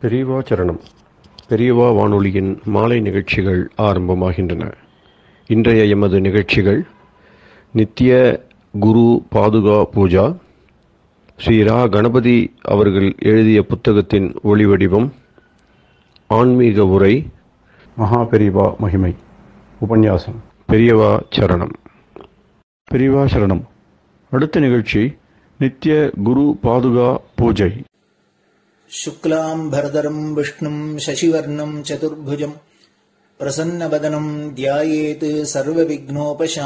பெரியவா சரணம். பெரியவா வானொலியின் மாலை நிகழ்ச்சிகள் ஆரம்பமாகின்றன. இன்றைய எமது நிகழ்ச்சிகள் நித்திய குரு பாதுகா பூஜா, ஸ்ரீ ரா கணபதி அவர்கள் எழுதிய புத்தகத்தின் ஒளிவடிவம், ஆன்மீக உரை, மகா பெரியவா மகிமை, உபன்யாசம். பெரியவா சரணம். பெரியவா சரணம். அடுத்த நிகழ்ச்சி நித்திய குரு பாதுகா பூஜை. शुक्लाम्भरधरं विष्णुं शशिवर्णं चतुर्भुजं प्रसन्नवदनं ध्यायेत् सर्वविघ्नोपशान्तये।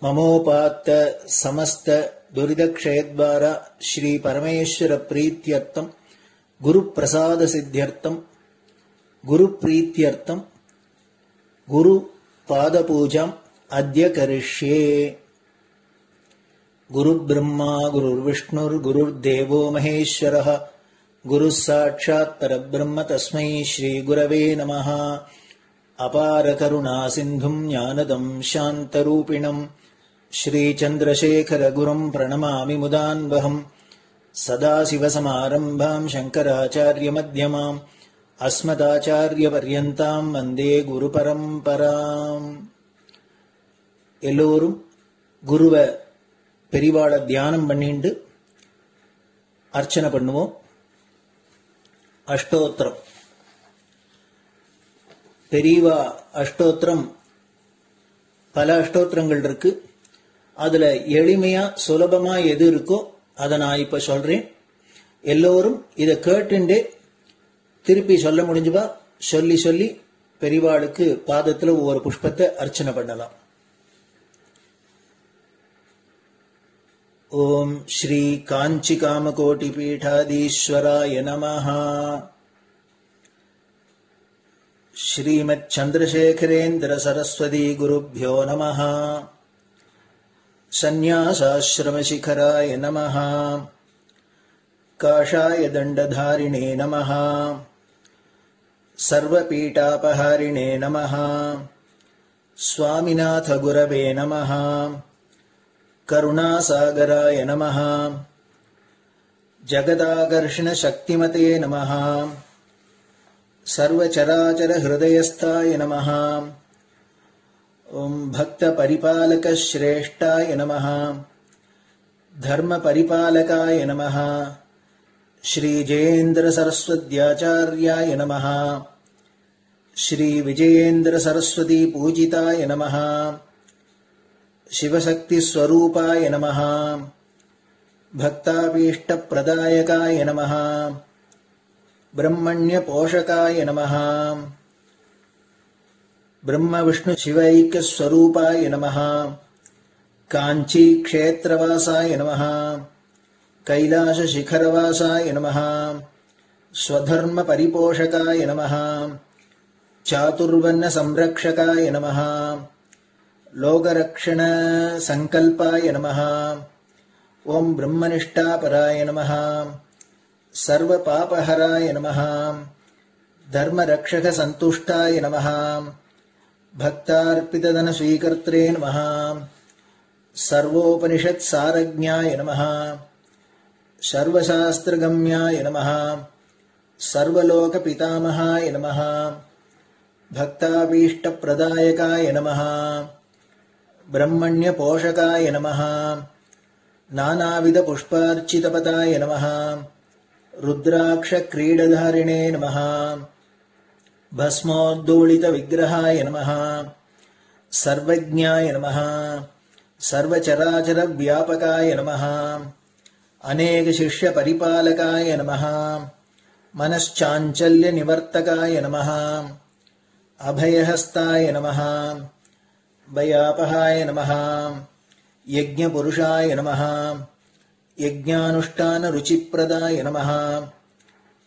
ममोपात्त समस्त दुरितक्षयद्वार श्री परमेश्वर प्रीत्यर्थं गुरुप्रसाद सिद्ध्यर्थं गुरुप्रीत्यर्थं गुरुपादपूजाम् अद्य करिष्ये। गुरुर्ब्रह्मा गुरुर्विष्णुर्गुरुर्देवो महेश्वरः गुरुः साक्षात् परब्रह्म तस्मै श्रीगुरवे नमः। अपारकरुणा सिन्धुं ज्ञानदं शान्तरूपिणं श्रीचन्द्रशेखरगुरुं प्रणमामि मुदान्वहम्। सदाशिवसमारम्भां शङ्कराचार्यमध्यमाम् अस्मदाचार्यपर्यन्तां वन्दे गुरुपरम्पराम्. எல்லோரும் குருவ பெரிவாள தியானம் பண்ணிண்டு அர்ச்சனை பண்ணுவோம். அஷ்டோத்திரம். பெரியவா அஷ்டோத்திரம் பல அஷ்டோத்திரங்கள் இருக்கு. அதுல எளிமையா சுலபமா எது இருக்கோ அதை நான் இப்ப சொல்றேன். எல்லோரும் இதை கேட்டுண்டே திருப்பி சொல்ல முடிஞ்சுபா சொல்லி சொல்லி பெரிவாளுக்கு பாதத்துல ஒவ்வொரு புஷ்பத்தை அர்ச்சனை பண்ணலாம். ओम श्री कांची कामकोटि पीठाधीश्वराय नमः। श्रीमत् चंद्रशेखरेन्द्र सरस्वती गुरुभ्यो नमः। संन्यासाश्रम शिखराय नमः। काषाय दंडधारिणे नमः। सर्वपीठापहारिणे नमः। स्वामिनाथ गुरवे नमः। करुणासागराय नमः। जगदाकर्षण शक्तिमते नमः। सर्वचराचर हृदयस्थाय नमः। ओम भक्त परिपालक श्रेष्ठाय नमः। धर्म परिपालकाय नमः। श्री जयेन्द्र सरस्वत्याचार्याय नमः। श्री विजयेन्द्र सरस्वती पूजिताय नमः। शिवशक्ति स्वरूपाय नमः। भक्ताभीष्ट प्रदायकाय नमः। ब्रह्मण्य पोषकाय नमः। ब्रह्म विष्णु शिवैक्य स्वरूपाय नमः। कांची क्षेत्रवासाय नमः। कैलाश शिखरवासाय नमः। स्वधर्म परिपोषकाय नमः। चातुर्वर्ण संरक्षकाय नमः। लोकरक्षण संकल्पाय नमः। ओम ब्रह्मनिष्ठापराय नमः। सर्वपापहराय नमः। धर्मरक्षक संतुष्टाय नमः। भक्तार्पितधन स्वीकर्त्रे नमः। सर्वोपनिषत् सारज्ञाय नमः। सर्वशास्त्रगम्याय नमः। सर्वलोक पितामहाय नमः। भक्ताभीष्ट प्रदायकाय नमः। ब्रह्मण्य पोषकाय नमः। नानाविध पुष्पार्चितपदाय नमः। रुद्राक्ष क्रीडधारिणे नमः। भस्मोद्दोलित विग्रहाय नमः। सर्वज्ञाय नमः। सर्वचराचर व्यापकाय नमः। अनेक शिष्य परिपालकाय नमः। मनश्चाञ्चल्य निवर्तकाय नमः। अभयहस्ताय नमः। भयापहाय नमः। यज्ञपुरुषाय नमः। यज्ञानुष्ठान रुचिप्रदाय नमः।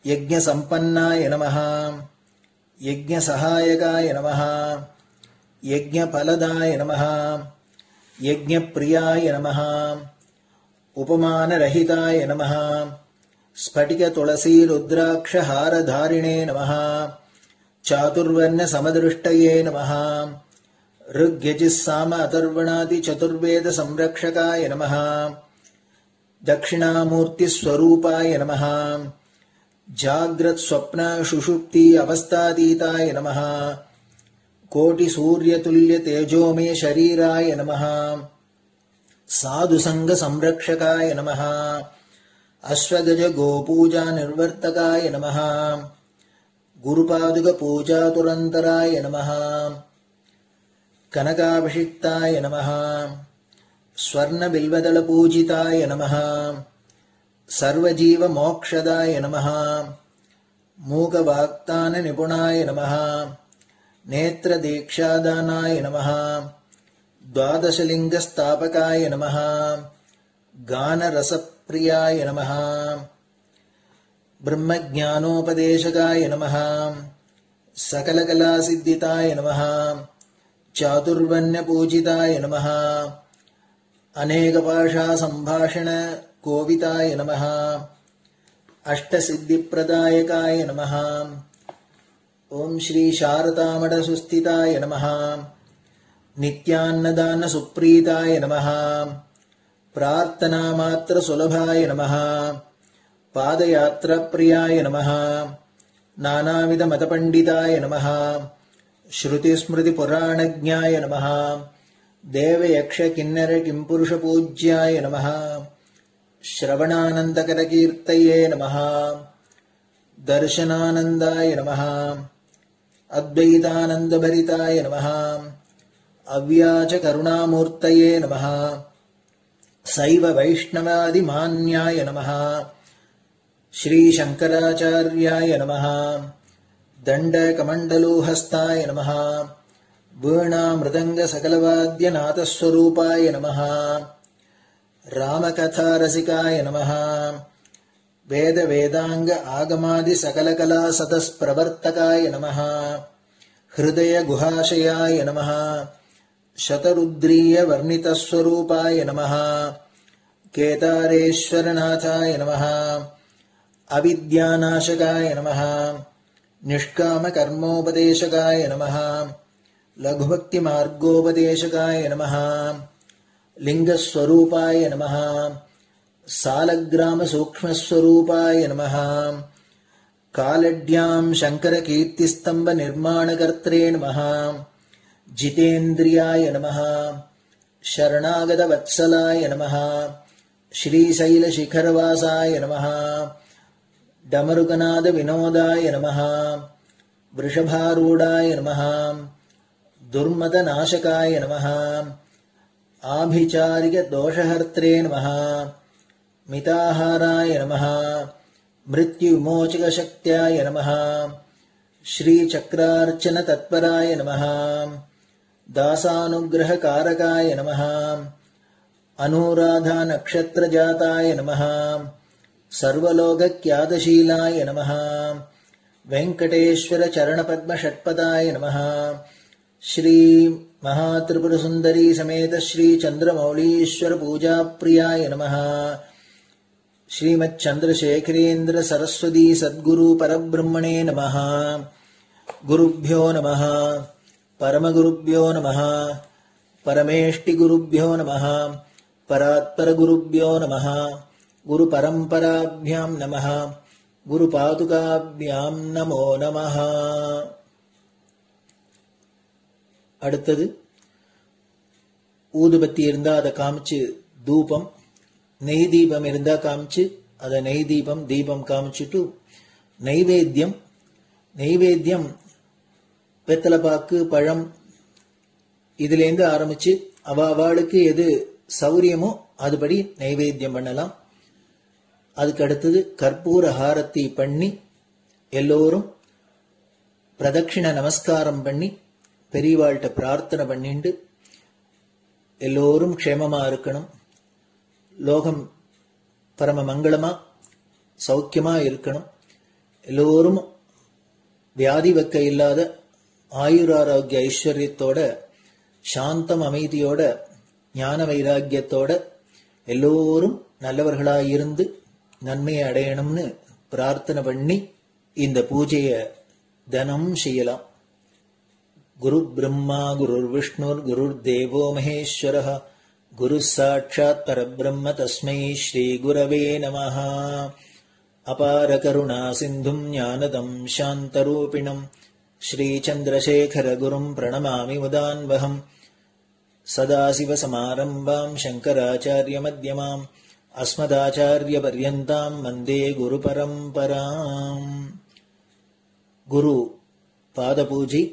यज्ञसम्पन्नाय नमः। यज्ञसहायकाय नमः। यज्ञफलदाय नमः। यज्ञप्रियाय नमः। उपमानरहिताय नमः। स्फटिक तुलसी रुद्राक्ष हारधारिणे नमः। चातुर्वर्ण समदृष्टये नमः। ऋग्यजुस्साम अथर्वणादि चतुर्वेद संरक्षकाय नमः। தட்சிணாமூர்த்தி ஸ்வரூபாய நமஹ. ஜாக்ரத் ஸ்வப்ன சுஷுப்தி அவஸ்தாதீதாய நமஹ. கோட்டி சூரிய துல்லிய தேஜோமே ஷரீராய நமஹ. சாது சங்க சம்ரக்ஷகாய நமஹ. அஸ்வகஜ கோபூஜா நிர்வர்த்தகாய நமஹ. குருபாதுக பூஜா துரந்தராய நமஹ. கனகாபிஷிக்தாய நமஹ. ஸ்வர்ண பில்வதள பூஜிதாய நமஹ. சர்வஜீவ மோக்ஷதாய நமஹ. மூக வாக்தான நிபுணாய நமஹ. நேத்ர தீக்ஷாதானாய நமஹ. द्वादशलिंग स्थापकाय नमः. गान रसप्रियाय नमः. ब्रह्मज्ञानोपदेशकाय नमः. सकलकलासिद्धिताय नमः. चातुर्वण्यपूजिताय नमः. अनेकभाषा संभाषण कोविताय नमः. अष्टसिद्धिप्रदायकाय नमः. ओम श्री शारदामठ सुस्थिताय नमः. नित्यान्नदान सुप्रीताय नमः. प्रार्थना मात्र सुलभाय नमः. पादयात्रा प्रियाय नमः. नानाविध मतपंडिताय नमः. श्रुति स्मृति पुराणज्ञाय नमः. देव यक्ष किन्नर किंपुरुष पूज्याय नमः. श्रवणानंदकर कीर्तये नमः. दर्शनानंदाय नमः. अद्वैतानंद भरिताय नमः. अव्याच करुणामूर्तये नमः. शैव वैष्णवादि मान्याय नमः. श्री शंकराचार्याय नमः. दंड कमंडलूहस्ताय नमः. वीणा मृदंग सकलवाद्य नाथस्वरूपाय नमः. रामकथा रसिकाय नमः. वेद वेदांग आगमादि सकलकला सतस्प्रवर्तकाय नमः. हृदय गुहाशयाय नमः. शतरुद्रीय वर्णितस्वरूपाय नमः. केदारेश्वरनाथाय नमः. अविद्यानाशकाय नमः. निष्काम कर्मोपदेशकाय नमः. लघुभक्ति मार्गोपदेशकाय नमः. लिंगस्वरूपाय नमः. सालग्राम सूक्ष्मस्वरूपाय नमः. कालड्यां शंकर कीर्तिस्तंभ निर्माणकर्त्रे नमः. जितेन्द्रियाय नमः. शरणागत वत्सलाय नमः. श्रीशैल शिखरवासाय नमः. डमरुकनाद विनोदाय नमः. वृषभारूढ़ाय नमः. दुर्मद नाशकाय नमः. आभिचारिक दोषहर्त्रे नमः. मिताहाराय नमः. मृत्युविमोचक शक्त्याय नमः. श्री चक्रार्चन तत्पराय नमः. दासानुग्रह कारकाय नमः. अनुराधा नक्षत्र जाताय नमः. सर्वलोक ख्यातशीलाय नमः. वेंकटेश्वर चरण पद्म षट्पदाय नमः. श्री महात्रिपुर सुंदरी समेत श्री चंद्रमौलीश्वर पूजा प्रियाय नमः. श्रीमच्चंद्रशेखरेन्द्र सरस्वती सद्गुरु परब्रह्मणे नमः. गुरुभ्यो नमः. परमगुरुभ्यो नमः. परमेष्टिगुरुभ्यो नमः. परात्परगुरुभ्यो नमः. गुरुपरम्पराभ्यां नमः. गुरुपादुकाभ्यां नमो नमः. அடுத்தது ஊதுபத்தி இருந்தா அதை காமிச்சு தூபம், நெய் தீபம் இருந்தா காமிச்சு அதை நெய் தீபம் தீபம் காமிச்சுட்டு நைவேத்தியம் நைவேத்தியம் வெத்தலைப்பாக்கு பழம் இதுலேருந்து ஆரம்பிச்சு அவளுக்கு எது சௌரியமோ அதுபடி நைவேத்தியம் பண்ணலாம். அதுக்கு அடுத்தது கற்பூர ஹாரத்தி பண்ணி எல்லோரும் பிரதட்சிண நமஸ்காரம் பண்ணி பெரியவாள்கிட்ட பிரார்த்தனை பண்ணிண்டு எல்லோரும் க்ஷேமமா இருக்கணும், லோகம் பரம மங்களமா சௌக்கியமா இருக்கணும், எல்லோரும் வியாதி வெக்க இல்லாத ஆயுராரோக்கிய ஐஸ்வர்யத்தோட சாந்தம் அமைதியோட ஞான வைராக்கியத்தோட எல்லோரும் நல்லவர்களாயிருந்து நன்மையை அடையணும்னு பிரார்த்தனை பண்ணி இந்த பூஜையை தினம் செய்யலாம். குரு பிரம்மா குரு விஷ்ணுர் குரு தேவோ மகேஸ்வரः गुरुः साक्षात् परब्रह्म तस्मै श्रीगुरवे नमः। अपारकरुणासिन्धुम् ज्ञानदम् शान्तरूपिणम् श्रीचन्द्रशेखरगुरुम् प्रणमामि मुदान्वहम्। सदाशिवसमारम्भाम् शङ्कराचार्यमध्यमाम् अस्मदाचार्यपर्यन्ताम् वन्दे गुरुपरम्पराम्. குரு பாதபூஜை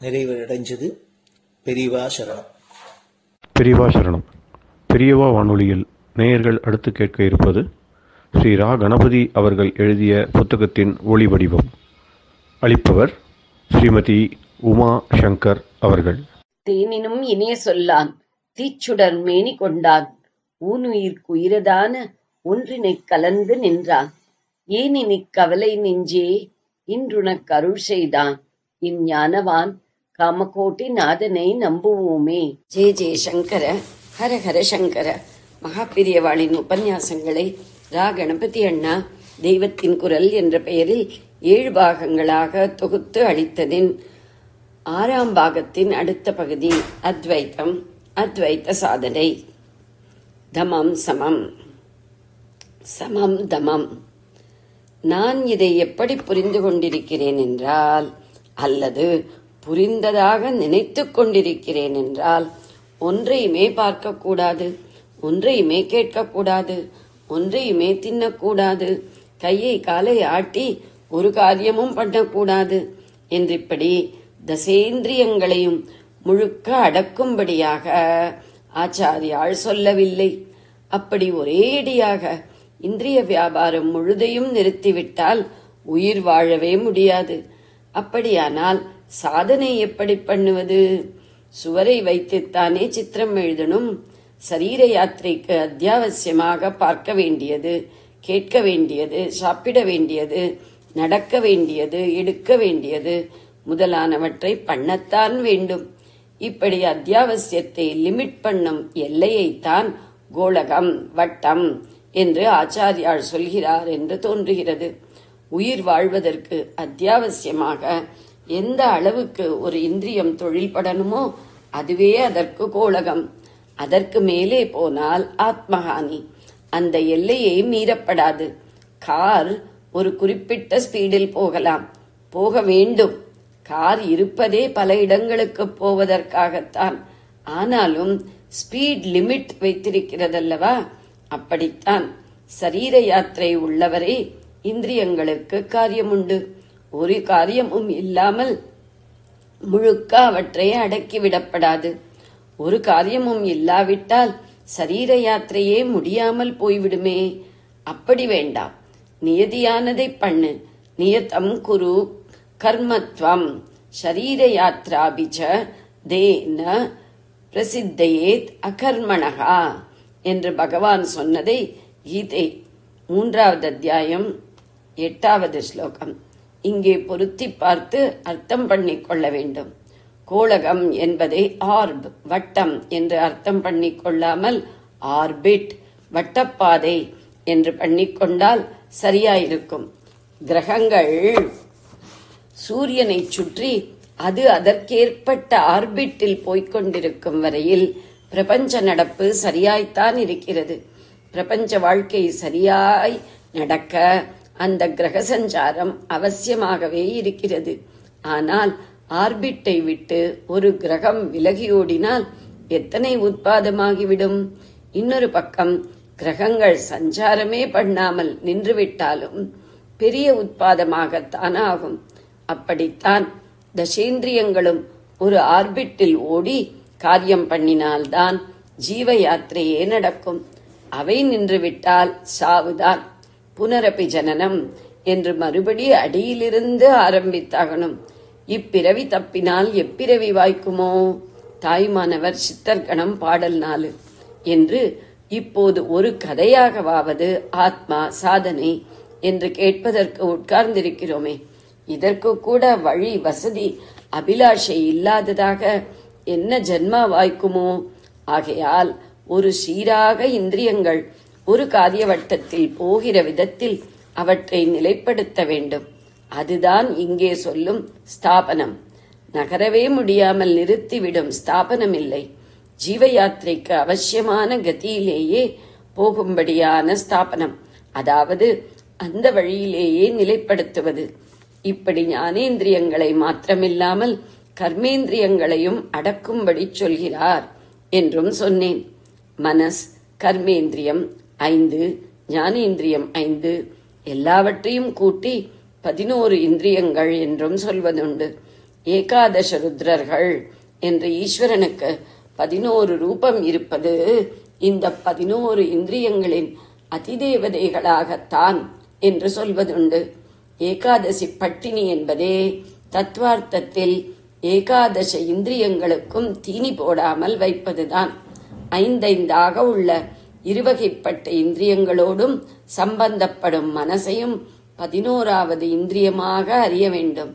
நிறைவடைஞ்சது. பெரியவா சரணம். பெரியவா சரணம். பெரியவா வானொலியில் நேயர்கள் அடுத்து கேட்க இருப்பது ஸ்ரீ ரா கணபதி அவர்கள் எழுதிய புத்தகத்தின் ஒளி வடிவம். அளிப்பவர் ஸ்ரீமதி உமா சங்கர் அவர்கள். தேனினும் இனிய சொல்லான் தீச்சுடர் மேனி கொண்டான் ஊனுயிர்க்குயிரதான ஒன்றினைக் கலந்து நின்றான் ஏனினிக் கவலை நெஞ்சே இன்றுனக் அருள் செய்தான் இஞ்ஞானவான் காமகோட்டி நாதனை நம்புவோமே. ஜெய ஜெய சங்கர, ஹர ஹர சங்கர. மகாபெரியவாளின் உபன்யாசங்களை ரா கணபதி அண்ணா தெய்வத்தின் குரல் என்ற பெயரில் 7 பாகங்களாக தொகுத்து அளித்ததின் 6ஆம் பாகத்தின் அடுத்த பகுதி அத்வைத்தம், அத்வைத்த சாதனை. தமம் சமம், சமம் தமம். நான் இதை எப்படி புரிந்து கொண்டிருக்கிறேன் என்றால், அல்லது புரிந்ததாக நினைத்து கொண்டிருக்கிறேன் என்றால், ஒன்றையுமே பார்க்கக்கூடாது, ஒன்றையுமே கேட்கக்கூடாது, ஒன்றையுமே தின்னக்கூடாது, கையை காலை ஆட்டி ஒரு காரியமும் பண்ணக்கூடாது என்றிப்படி தசேந்திரியங்களையும் முழுக்க அடக்கும்படியாக ஆச்சாரியால் சொல்லவில்லை. அப்படி ஒரேடியாக இந்திரிய வியாபாரம் முழுதையும் நிறுத்திவிட்டால் உயிர் வாழவே முடியாது. அப்படியானால் சாதனை எப்படி பண்ணுவது? சுவரை வைத்துத்தானே சித்திரம் எழுதணும். சரீர யாத்திரைக்கு அத்தியாவசியமாக பார்க்க வேண்டியது, கேட்க வேண்டியது, சாப்பிட வேண்டியது, நடக்க வேண்டியது, எடுக்க வேண்டியது முதலானவற்றை பண்ணத்தான் வேண்டும். இப்படி அத்தியாவசியத்தை லிமிட் பண்ணும் எல்லையைத்தான் கோளகம், வட்டம் என்று ஆச்சாரியால் சொல்கிறார் என்று தோன்றுகிறது. உயிர் வாழ்வதற்கு அத்தியாவசியமாக எந்த அளவுக்கு ஒரு இந்திரியம் தொழில்படணுமோ அதுவே அதற்கு கோளகம். அதற்கு மேலே போனால் ஆத்மஹானி. அந்த எல்லையை மீறப்படாது. கார் ஒரு குறிப்பிட்ட ஸ்பீடில் போகலாம், போக வேண்டும். கார் இருப்பதே பல இடங்களுக்கு போவதற்காகத்தான். ஆனாலும் ஸ்பீட் லிமிட் வைத்திருக்கிறதல்லவா? அப்படித்தான் சரீர யாத்திரை உள்ளவரை இந்திரியங்களுக்கு காரியமுண்டு. ஒரு காரியமும் இல்லாமல் முழுக்க அவற்றை அடக்கிவிடப்படாது. ஒரு காரியமும் இல்லாவிட்டால் சரீர யாத்திரையே முடியாமல் போய்விடுமே. அப்படி வேண்டாம். நியதியானதை பண்ணு. நியதம் குரு கர்மத்வம் ஷரீர யாத்ராபிச்ச தேன பிரசித்தயேத் அகர்மணகா என்று பகவான் சொன்னதை கீதை 3வது அத்தியாயம் 8வது ஸ்லோகம் இங்கே பொருத்தி பார்த்து அர்த்தம் பண்ணிக்கொள்ள வேண்டும். கோளகம் என்பதை ஆர்ப், வட்டம் என்று அர்த்தம் பண்ணிக்கொள்ளாமல் ஆர்பிட், வட்டப்பாதை என்று பண்ணிக்கொண்டால் சரியாயிருக்கும். கிரகங்கள் சூரியனை சுற்றி அது அதற்கேற்பட்ட ஆர்பிட்டில் போய்கொண்டிருக்கும் வரையில் பிரபஞ்ச நடப்பு சரியாய்த்தான் இருக்கிறது. பிரபஞ்ச வாழ்க்கை சரியாய் நடக்க அந்த கிரக சஞ்சாரம் அவசியமாகவே இருக்கிறது. ஆனால் ஆர்பிட்டை விட்டு ஒரு கிரகம் விலகியோடினால் எத்தனை உட்பாதமாகிவிடும்? இன்னொரு பக்கம் கிரகங்கள் சஞ்சாரமே பண்ணாமல் நின்றுவிட்டாலும் பெரிய உட்பாதமாகத்தான் ஆகும். அப்படித்தான் தசேந்திரியங்களும் ஒரு ஆர்பிட்டில் ஓடி காரியம் பண்ணினால்தான் ஜீவ யாத்திரையே நடக்கும். அவை நின்றுவிட்டால் சாவுதான். புனரபி ஜனனம் என்று மறுபடி அடியிலிருந்து ஆரம்பித்தாகணும். இப்பிறவி தப்பினால் எப்பிறவி வாய்க்குமோ? தாய்மானவர் சித்தர்கணம் பாடல் 4 என்று இப்போது ஒரு கதையாகவாவது ஆத்மா சாதனை என்று கேட்பதற்கு உட்கார்ந்திருக்கிறோமே. இதற்கு கூட வழி வசதி அபிலாஷை இல்லாததாக என்ன ஜென்மா வாய்க்குமோ? ஆகையால் ஒரு சீராக இந்திரியங்கள் ஒரு காரிய வட்டத்தில் போகிற விதத்தில் அவற்றை நிலைப்படுத்த வேண்டும். அதுதான் இங்கே சொல்லும் ஸ்தாபனம். நகரவே முடியாமல் நிறுத்திவிடும் ஸ்தாபனம் இல்லை. ஜீவ யாத்திரைக்கு அவசியமான கதியிலேயே போகும்படியான ஸ்தாபனம், அதாவது அந்த வழியிலேயே நிலைப்படுத்துவது. இப்படி ஞானேந்திரியங்களை மாத்திரமில்லாமல் கர்மேந்திரியங்களையும் அடக்கும்படி சொல்கிறார் என்றும் சொன்னேன். மனஸ், கர்மேந்திரியம் 5, ஞானேந்திரியம் 5 எல்லாவற்றையும் கூட்டி 11 இந்திரியங்கள் என்றும் சொல்வதுண்டு. ஏகாதச ருத்ரர்கள் என்று ஈஸ்வரனுக்கு 11 ரூபம் இருப்பது இந்த 11 இந்திரியங்களின் அதிதேவதைகளாகத்தான் என்று சொல்வதுண்டு. ஏகாதசி பட்டினி என்பதே தத்துவார்த்தத்தில் ஏகாதச இந்திரியங்களுக்கும் தீனி போடாமல் வைப்பதுதான். 5 உள்ள இருவகைப்பட்ட இந்திரியங்களோடும் சம்பந்தப்படும் மனசையும் 11வது இந்திரியமாக அறிய வேண்டும்.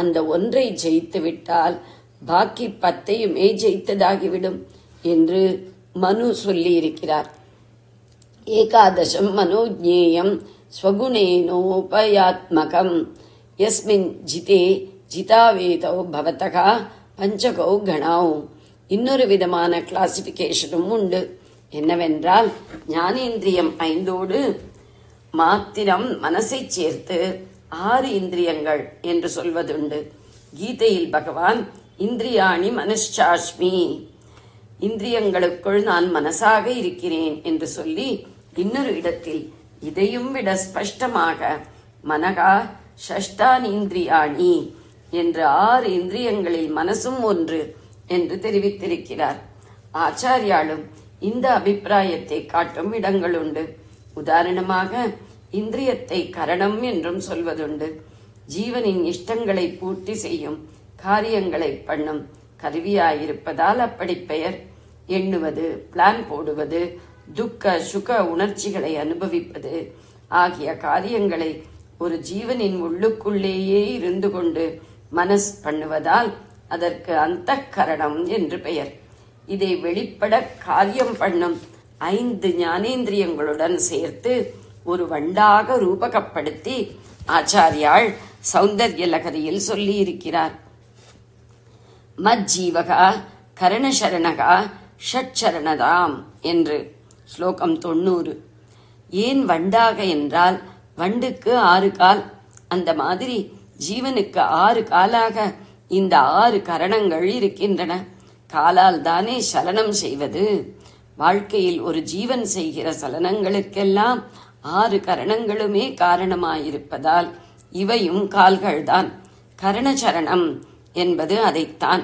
அந்த ஒன்றை ஜெயித்து விட்டால் பாக்கி 10ஐயுமே ஜெயித்ததாகிவிடும் என்று மனு சொல்லியிருக்கிறார். ஏகாதசம் மனோஜ்ஞேயம் ஸ்வகுணேனோபயாத்மகம் யஸ்மின் ஜிதே ஜிதாவேதோ பவதகா பஞ்சகோ கணாவ். இன்னொரு விதமான கிளாசிபிகேஷனும் உண்டு. என்னவென்றால், ஞானேந்திரியம் 5ஓடு மாத்திரம் மனசை சேர்த்து 6 இந்திரியங்கள் என்று சொல்வதுண்டு. கீதையில் பகவான் இந்திரியாணி மனச்சாஸ்மி, இந்திரியங்களுக்குள் நான் மனசாக இருக்கிறேன் என்று சொல்லி, இன்னொரு இடத்தில் இதையும் விட ஸ்பஷ்டமாக மனகா ஷஷ்டானீந்திரியாணி என்று 6 இந்திரியங்களில் மனசும் ஒன்று என்று தெரிவித்திருக்கிறார். ஆச்சாரியாலும் இந்த அபிப்பிராயத்தை காட்டும் இடங்கள் உண்டு. உதாரணமாக இந்திரியத்தை கரணம் என்றும் சொல்வதுண்டு. ஜீவனின் இஷ்டங்களை பூர்த்தி செய்யும் காரியங்களை பண்ணும் கருவியாயிருப்பதால் அப்படி பெயர். எண்ணுவது, பிளான் போடுவது, துக்க சுக உணர்ச்சிகளை அனுபவிப்பது ஆகிய காரியங்களை ஒரு ஜீவனின் உள்ளுக்குள்ளேயே இருந்து கொண்டு மனஸ் பண்ணுவதால் அதற்கு அந்தக்கரணம் என்று பெயர். இதை வெளிப்பட காரியம் பண்ணும் 5 ஞானேந்திரியங்களுடன் சேர்த்து ஒரு வண்டாக ரூபகப்படுத்தி ஆச்சாரியாள் சௌந்தர்ய லகரியில் சொல்லி இருக்கிறார். மஜ்ஜீவகா கரணசரணகா ஷட்சரணதாம் என்று ஸ்லோகம் 90. ஏன் வண்டாக என்றால், வண்டுக்கு 6 கால், அந்த மாதிரி ஜீவனுக்கு 6 காலாக இந்த 6 கரணங்கள் இருக்கின்றன. காலால் தானே சலனம் செய்வது. வாழ்க்கையில் ஒரு ஜீவன் செய்கிற சலனங்களுக்கெல்லாம் 6 கரணங்களுமே காரணமாயிருப்பதால் இவையும் கால்கள்தான். கரணச்சரணம் என்பது அதைத்தான்.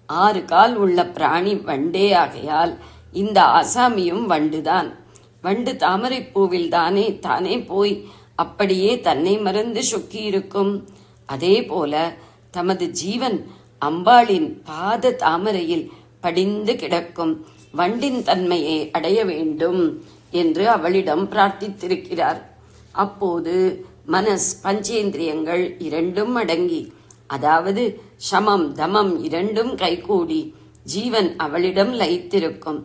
6 கால் உள்ள பிராணி வண்டே ஆகையால் இந்த ஆசாமியும் வண்டுதான். வண்டு தாமரை பூவில் தானே போய் அப்படியே தன்னை மறந்து சொக்கியிருக்கும். அதே போல தமது ஜீவன் அம்பாளின் பாத தாமரையில் படிந்து கிடக்கும் வண்டின் தன்மையை அடைய வேண்டும் என்று அவளிடம் பிரார்த்தித்திருக்கிறார். அப்போது மனஸ், பஞ்சேந்திரியங்கள் 2 அடங்கி, அதாவது சமம் தமம் 2 கைகூடி ஜீவன் அவளிடம் லயித்திருக்கும்.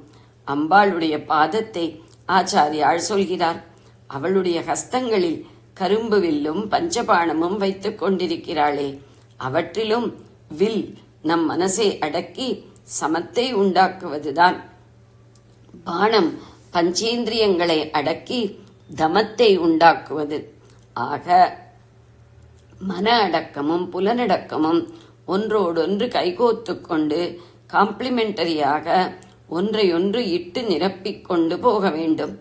அம்பாளுடைய பாதத்தை ஆச்சாரியாள் சொல்கிறார். அவளுடைய ஹஸ்தங்களில் கரும்பு வில்லும் பஞ்சபாணமும் வைத்துக் கொண்டிருக்கிறாளே, அவற்றிலும் வில் நம் மனசை அடக்கி சமத்தை உண்டாக்குவதுதான். பானம் பஞ்சேந்திரியங்களை அடக்கி தமத்தை உண்டாக்குவது. ஆக மன அடக்கமும் புலனடக்கமும் ஒன்றோடொன்று கைகோத்து கொண்டு காம்ப்ளிமெண்டரியாக ஒன்றையொன்று இட்டு நிரப்பிக் கொண்டு போக வேண்டும்.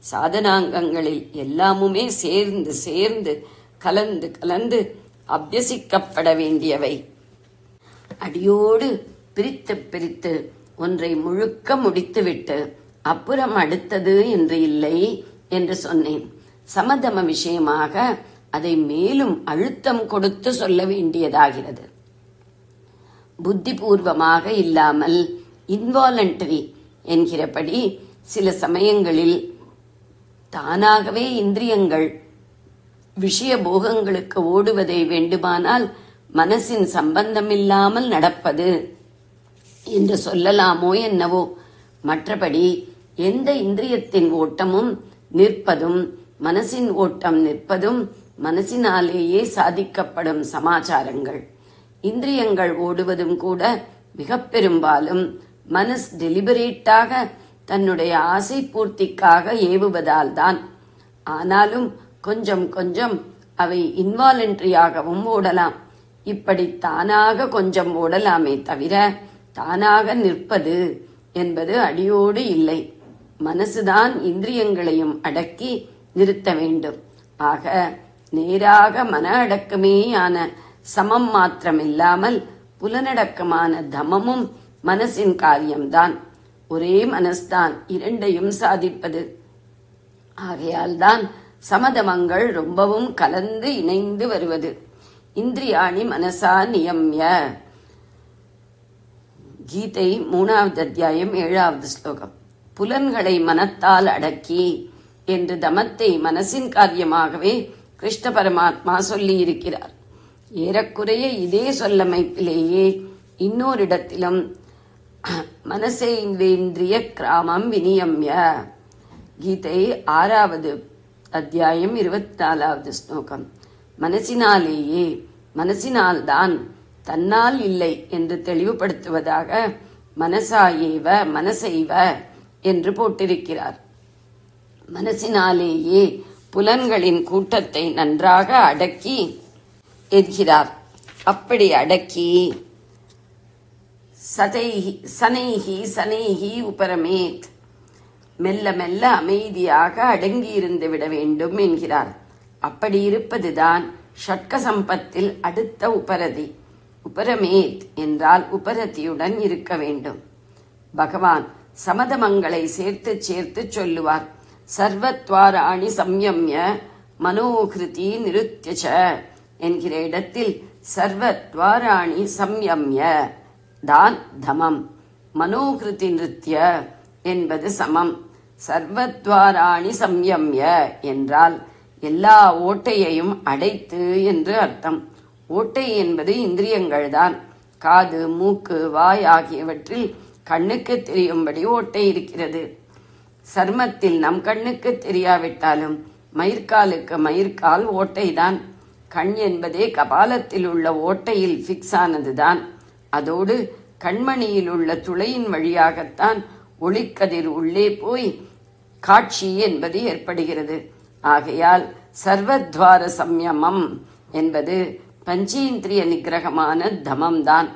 சாதனாங்கங்களில் எல்லாமுமே சேர்ந்து சேர்ந்து கலந்து கலந்து அபியசிக்கப்பட வேண்டியவை. அடியோடு பிரித்து பிரித்து ஒன்றை முழுக்க முடித்துவிட்டு அப்புறம் அடுத்தது என்று இல்லை என்று சொன்னேன். சமதம விஷயமாக அதை மேலும் அழுத்தம் கொடுத்து சொல்ல வேண்டியதாகிறது. புத்திபூர்வமாக இல்லாமல் இன்வாலண்டரி என்கிறபடி சில சமயங்களில் தானாகவே இந்திரியங்கள் விஷய போகங்களுக்கு ஓடுவதை வேண்டுமானால் மனசின் சம்பந்தமில்லாமல் நடப்பது என்று சொல்லலாமோ என்னவோ. மற்றபடி எந்த இந்திரியத்தின் ஓட்டமும் நிற்பதும் மனசின் ஓட்டம் நிற்பதும் மனசினாலேயே சாதிக்கப்படும் சமாச்சாரங்கள். இந்திரியங்கள் ஓடுவதும் கூட மிக பெரும்பாலும் மனஸ் டெலிபரேட்டாக தன்னுடைய ஆசை பூர்த்திக்காக ஏவுவதால் தான். ஆனாலும் கொஞ்சம் கொஞ்சம் அவை இன்வாலண்டரியாகவும் ஓடலாம். இப்படி தானாக கொஞ்சம் ஓடலாமே தவிர தானாக நிற்பது என்பது அடியோடு இல்லை. மனசுதான் இந்திரியங்களையும் அடக்கி நிறுத்த வேண்டும். ஆக நேராக மன அடக்கமேயான சமம் மாத்திரமில்லாமல் புலனடக்கமான தமமும் மனசின் காரியம்தான். ஒரே மனஸ்தான் இரண்டையும் சாதிப்பது. ஆகையால் தான் சமதமங்கள் ரொம்பவும் கலந்து இணைந்து வருவது. இந்திரியாணி மனசா நியம்ய. கீதை 3வது அத்தியாயம் 7வது ஸ்லோகம். புலன்களை மனத்தால் அடக்கி என்று தமத்தை மனசின் காரியமாகவே கிருஷ்ண பரமாத்மா சொல்லி இருக்கிறார். ஏறக்குறைய இதே சொல்லமைப்பிலேயே இன்னொரு இடத்திலும் மனசேந்திரிய கிராமம் வினியம்ய. கீதை 6வது அத்தியாயம் 24வது ஸ்லோகம். மனசினாலேயே, மனசினால்தான், தன்னால் இல்லை என்று தெளிவுபடுத்துவதாக மனசாயேவ மனசைவ என்று போட்டிருக்கிறார். மனசினாலேயே புலன்களின் கூட்டத்தை நன்றாக அடக்கி என்கிறார். அப்படி அடக்கி சனைஹி சனைஹி உபரமேத், மெல்ல மெல்ல அமைதியாக அடங்கியிருந்து விட வேண்டும் என்கிறார். அப்படி இருப்பதுதான் ஷட்க சம்பத்தில் அடுத்த உபரதி. உபரமேத் என்றால் உபரதியுடன் இருக்க வேண்டும். பகவான் சமதமங்களை சேர்த்து சேர்த்து சொல்லுவார். சர்வத்வாராணி சம்யம்ய மனோகிருதி நிருத்யச என்கிற இடத்தில் சர்வத்வாராணி சம்யம்ய தான் தமம், மனோகிருதி நிருத்ய என்பது சமம். சர்வத்வாராணி சம்யம்ய என்றால் எல்லா ஓட்டையையும் அடைத்து என்று அர்த்தம். ஓட்டை என்பது இந்திரியங்கள் தான். காது, மூக்கு, வாய் ஆகியவற்றில் கண்ணுக்கு தெரியும்படி ஓட்டை இருக்கிறது. சர்மத்தில் நம் கண்ணுக்கு தெரியாவிட்டாலும் மயிர்காலுக்கு மயிர்கால் ஓட்டைதான். கண் என்பதே கபாலத்தில் உள்ள ஓட்டையில் பிக்ஸ் ஆனதுதான். அதோடு கண்மணியில் உள்ள துளையின் வழியாகத்தான் ஒளிக்கதிர் உள்ளே போய் காட்சி என்பது ஏற்படுகிறது. ஆகையால் சர்வத்வார சம்யமம் என்பது பஞ்சேந்திரிய நிகிரகமான தமம்தான்.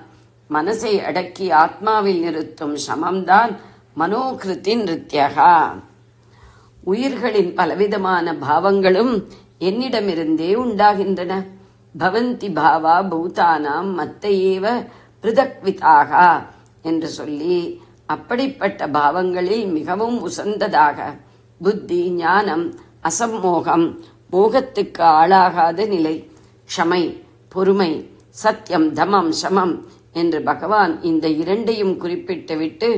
மனசை அடக்கி ஆத்மாவில் நிறுத்தும் சமம்தான் மனோகிருதி நிருத்யகா. உயிர்களின் பலவிதமான பாவங்களும் என்னிடமிருந்தே உண்டாகின்றன. பவந்தி பாவா பூதானாம் மத்தையேவ பிருதக்விதாகா என்று சொல்லி அப்படிப்பட்ட பாவங்களில் மிகவும் உசந்ததாக புத்தி, ஞானம், அசம்மோகம், மோகத்துக்கு ஆளாகாத நிலை, க்ஷமை, பொறுமை, சத்தியம், தமம், சமம் என்று பகவான் இந்த இரண்டையும் குறிப்பிட்டுவிட்டு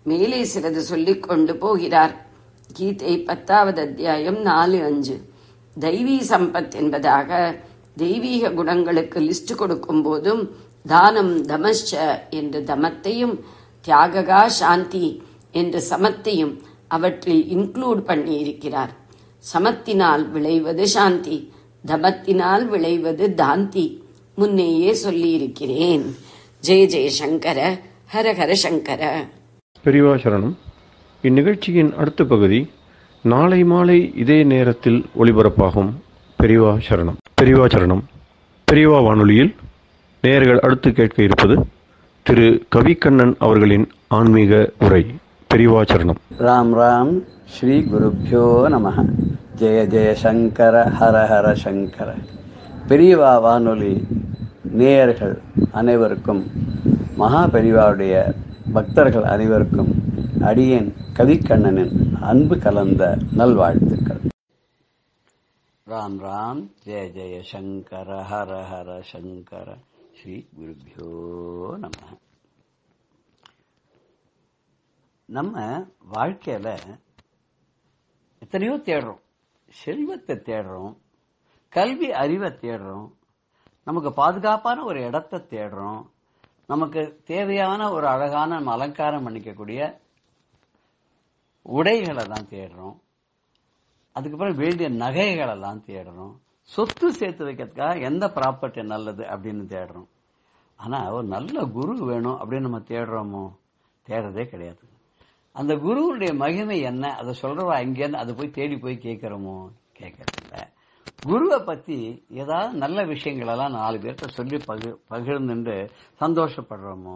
மேலே சிலது சொல்லிக் கொண்டு போகிறார். கீதை 10வது அத்தியாயம் 4-5. தெய்வீ சம்பத் என்பதாக தெய்வீக குணங்களுக்கு லிஸ்ட் கொடுக்கும் போதும் தானம் தமஸ்ச என்று தமத்தையும் தியாககா சாந்தி என்று சமத்தையும் அவற்றில் இன்க்ளூட் பண்ணி இருக்கிறார். சமத்தினால் விளைவது சாந்தி, தமத்தினால் விளைவது தாந்தி. முன்னேயே சொல்லியிருக்கிறேன். ஜெய ஜெயசங்கர, ஹர ஹர சங்கர. பெரியவா சரணம். இந்நிகழ்ச்சியின் அடுத்த பகுதி நாளை மாலை இதே நேரத்தில் ஒளிபரப்பாகும். பெரியவா சரணம். பெரியவா சரணம். பெரியவா வானொலியில் நேயர்கள் அடுத்து கேட்க இருப்பது திரு கவிக்கண்ணன் அவர்களின் ஆன்மீக உரை. பெரியவா சரணம். ராம் ராம். ஸ்ரீ குருப்யோ நமஹ. ஜெய ஜெய சங்கர, ஹர ஹர சங்கர. பெரியவா வானொலி நேயர்கள் அனைவருக்கும், மகா பெரியவாவுடைய பக்தர்கள் அனைவருக்கும் அடியேன் கவிக்கண்ணனின் அன்பு கலந்த நல்வாழ்த்துக்கள். ராம் ராம். ஜெய ஜெய சங்கர, ஹர ஹர சங்கர. ஸ்ரீ குருப்யோ நமஹ. நம்ம வாழ்க்கையில எத்தனையோ தேடுறோம். செல்வத்தை தேடுறோம், கல்வி அறிவை தேடுறோம், நமக்கு பாதுகாப்பான ஒரு இடத்தை தேடுறோம், நமக்கு தேவையான ஒரு அழகான அலங்காரம் பண்ணிக்கக்கூடிய உடைகளை தான் தேடுறோம், அதுக்கப்புறம் வேண்டிய நகைகளை எல்லாம் தேடுறோம், சொத்து சேர்த்து வைக்கிறதுக்காக எந்த ப்ராப்பர்ட்டி நல்லது அப்படின்னு தேடுறோம். ஆனா ஒரு நல்ல குரு வேணும் அப்படின்னு நம்ம தேடுறோமோ? தேடுறதே கிடையாது. அந்த குருவுடைய மகிமை என்ன, அதை சொல்றவா எங்கேன்னு அதை போய் தேடி போய் கேட்கிறோமோ? கேட்கறதில்ல. குருவை பத்தி ஏதாவது நல்ல விஷயங்கள் எல்லாம் 4 பேர்கிட்ட சொல்லி பகிர்ந்துட்டு சந்தோஷப்படுறோமோ?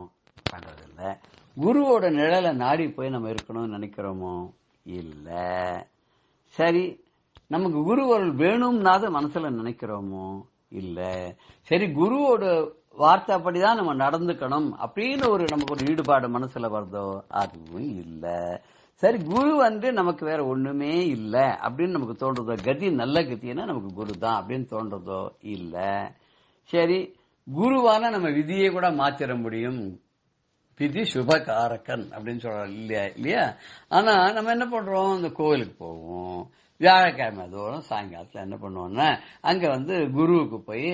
பண்றதில்ல. குருவோட நிழலை நாடி போய் நம்ம இருக்கணும்னு நினைக்கிறோமோ? இல்ல. சரி, நமக்கு குருவருள் வேணும்னாத மனசுல நினைக்கிறோமோ? இல்ல. சரி, குருவோட வார்த்தைப்படிதான் நம்ம நடந்துக்கணும் அப்படின்னு நமக்கு ஒரு ஈடுபாடு மனசுல வருதோ? அதுவும் இல்ல. சரி, குரு நமக்கு வேற ஒண்ணுமே இல்ல அப்படின்னு நமக்கு தோன்றதோ? கதி நல்ல கத்தினா நமக்கு குரு தான் அப்படின்னு தோன்றதோ? இல்ல. சரி, குருவால நம்ம விதியை கூட மாத்திர முடியும், விதி சுபகாரக்கன் அப்படின்னு சொல்றோம் இல்லையா? ஆனா நம்ம என்ன பண்றோம், அந்த கோவிலுக்கு போவோம், வியாழக்கிழமை தோறும் சாயங்காலத்துல என்ன பண்ணுவோம்னா அங்க குருவுக்கு போய்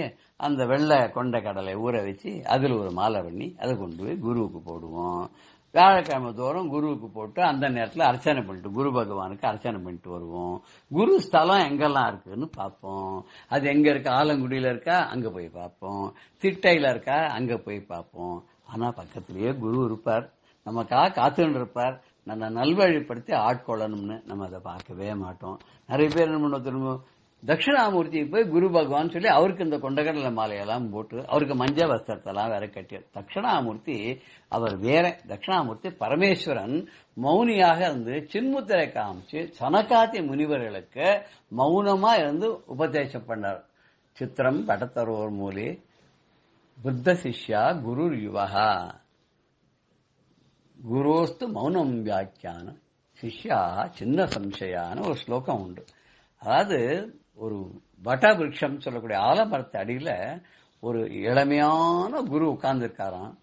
அந்த வெள்ளை கொண்ட கடலை ஊற வச்சு அதுல ஒரு மாலை பண்ணி அதை கொண்டு போய் குருவுக்கு போடுவோம். வியாழக்கிழமை தோறும் குருவுக்கு போட்டு அந்த நேரத்துல அர்ச்சனை பண்ணிட்டு குரு பகவானுக்கு அர்ச்சனை பண்ணிட்டு வருவோம். குரு ஸ்தலம் எங்கெல்லாம் இருக்குன்னு பார்ப்போம். அது எங்க இருக்கு, ஆலங்குடியில இருக்கா அங்க போய் பார்ப்போம், திட்டையில இருக்கா அங்க போய் பார்ப்போம். ஆனா பக்கத்திலேயே குரு இருப்பார், நமக்காக காத்துன்னு இருப்பார், நம்ம நல்வழிப்படுத்தி ஆட்கொள்ளணும்னு நம்ம அதை பார்க்கவே மாட்டோம். நிறைய பேர் என்ன பண்ணுவோம், திரும்ப தட்சிணாமூர்த்திக்கு போய் குரு பகவான் சொல்லி அவருக்கு இந்த கொண்டகடலை மாலையெல்லாம் போட்டு அவருக்கு மஞ்ச வஸ்திரத்தெல்லாம் வேற கட்டியார். தட்சிணாமூர்த்தி அவர் வேற. தட்சிணாமூர்த்தி பரமேஸ்வரன் மௌனியாக இருந்து சின்முத்திரை காமிச்சு சனகாதி முனிவர்களுக்கு மௌனமா இருந்து உபதேசம் பண்ணார். சித்திரம் படத்தரோர் மூலே புத்த சிஷ்யா குரு யுவகா குரோஸ்து மௌனம் வியாக்கியானம் சிஷ்யா சின்ன சம்சயான ஒரு ஸ்லோகம் உண்டு. அதாவது ஒரு வட்டவிருட்சம் சொல்லக்கூடிய ஆலமரத்து அடியில ஒரு இளமையான குரு உட்கார்ந்து இருக்காராம்.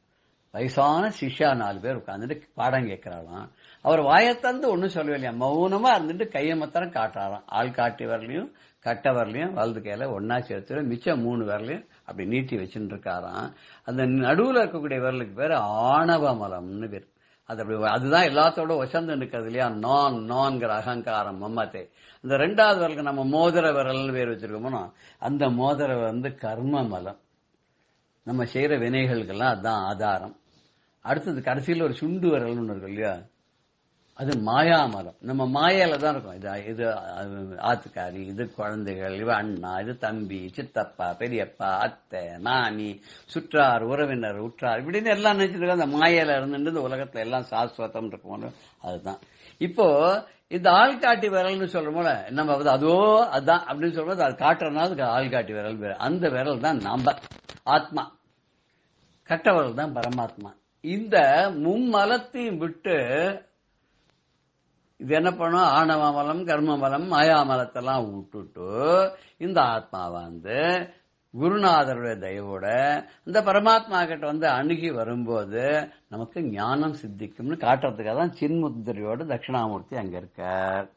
வயசான சிஷ்யா 4 பேர் உட்கார்ந்துட்டு பாடம் கேட்கிறாராம். அவர் வாயத்தந்து ஒன்னும் சொல்லவே இல்லையா, மௌனமா இருந்துட்டு கையை மாத்திரம் காட்டுறாராம். ஆள் காட்டி வரலையும் கட்ட வரலையும் வலது கையில ஒன்னா சேர்த்து மிச்சம் 3 விரலையும் அப்படி நீட்டி வச்சுட்டு இருக்காராம். அந்த நடுவுல இருக்கக்கூடிய விரலுக்கு பேரு ஆணவ மலம்னு பேர். அது அப்படி அதுதான் எல்லாத்தோட வசந்து நிற்கிறது இல்லையா, நான்கிற அகங்காரம் மம்மத்தை. இந்த 2வது விரலுக்கு நம்ம மோதிர விரல்னு பேர் வச்சிருக்கோமோ, அந்த மோதிர கர்ம மலம், நம்ம செய்யற வினைகளுக்கெல்லாம் அதுதான் ஆதாரம். அடுத்தது கடைசியில் ஒரு சுண்டு விரல்னு ஒன்று இருக்கு இல்லையா, அது மாயாமலம். நம்ம மாயால தான் இருக்கும். இது ஆத்துக்காரி, இது குழந்தைகள், இவ அண்ணா, இது தம்பி, சித்தப்பா, பெரியப்பா, அத்தை, நானி, சுற்றார், உறவினர், உற்றார், இப்படின்னு எல்லாம் நினைச்சிட்டு அந்த மாயால இருந்து இந்த உலகத்துல எல்லாம் சாஸ்வதம் இருக்கும். அதுதான் இப்போ இந்த ஆள்காட்டி விரல்னு சொல்றோம்ல, நம்ம அதோ அதுதான் அப்படின்னு சொல்றது, அது காட்டுறதுனால அதுக்கு ஆள்காட்டி விரல் பேர். அந்த விரல் தான் நம்ம ஆத்மா, கட்ட விரல் தான் பரமாத்மா. இந்த மும்மலத்தையும் விட்டு இது என்ன பண்ணும், ஆணவமலம், கர்மமலம், மாயாமலத்தெல்லாம் விட்டுட்டு இந்த ஆத்மா குருநாதருடைய தயவோட இந்த பரமாத்மா கிட்ட அணுகி வரும்போது நமக்கு ஞானம் சித்திக்கும்னு காட்டுறதுக்காக தான் சின்முத்திரையோட தட்சிணாமூர்த்தி அங்க இருக்கார்.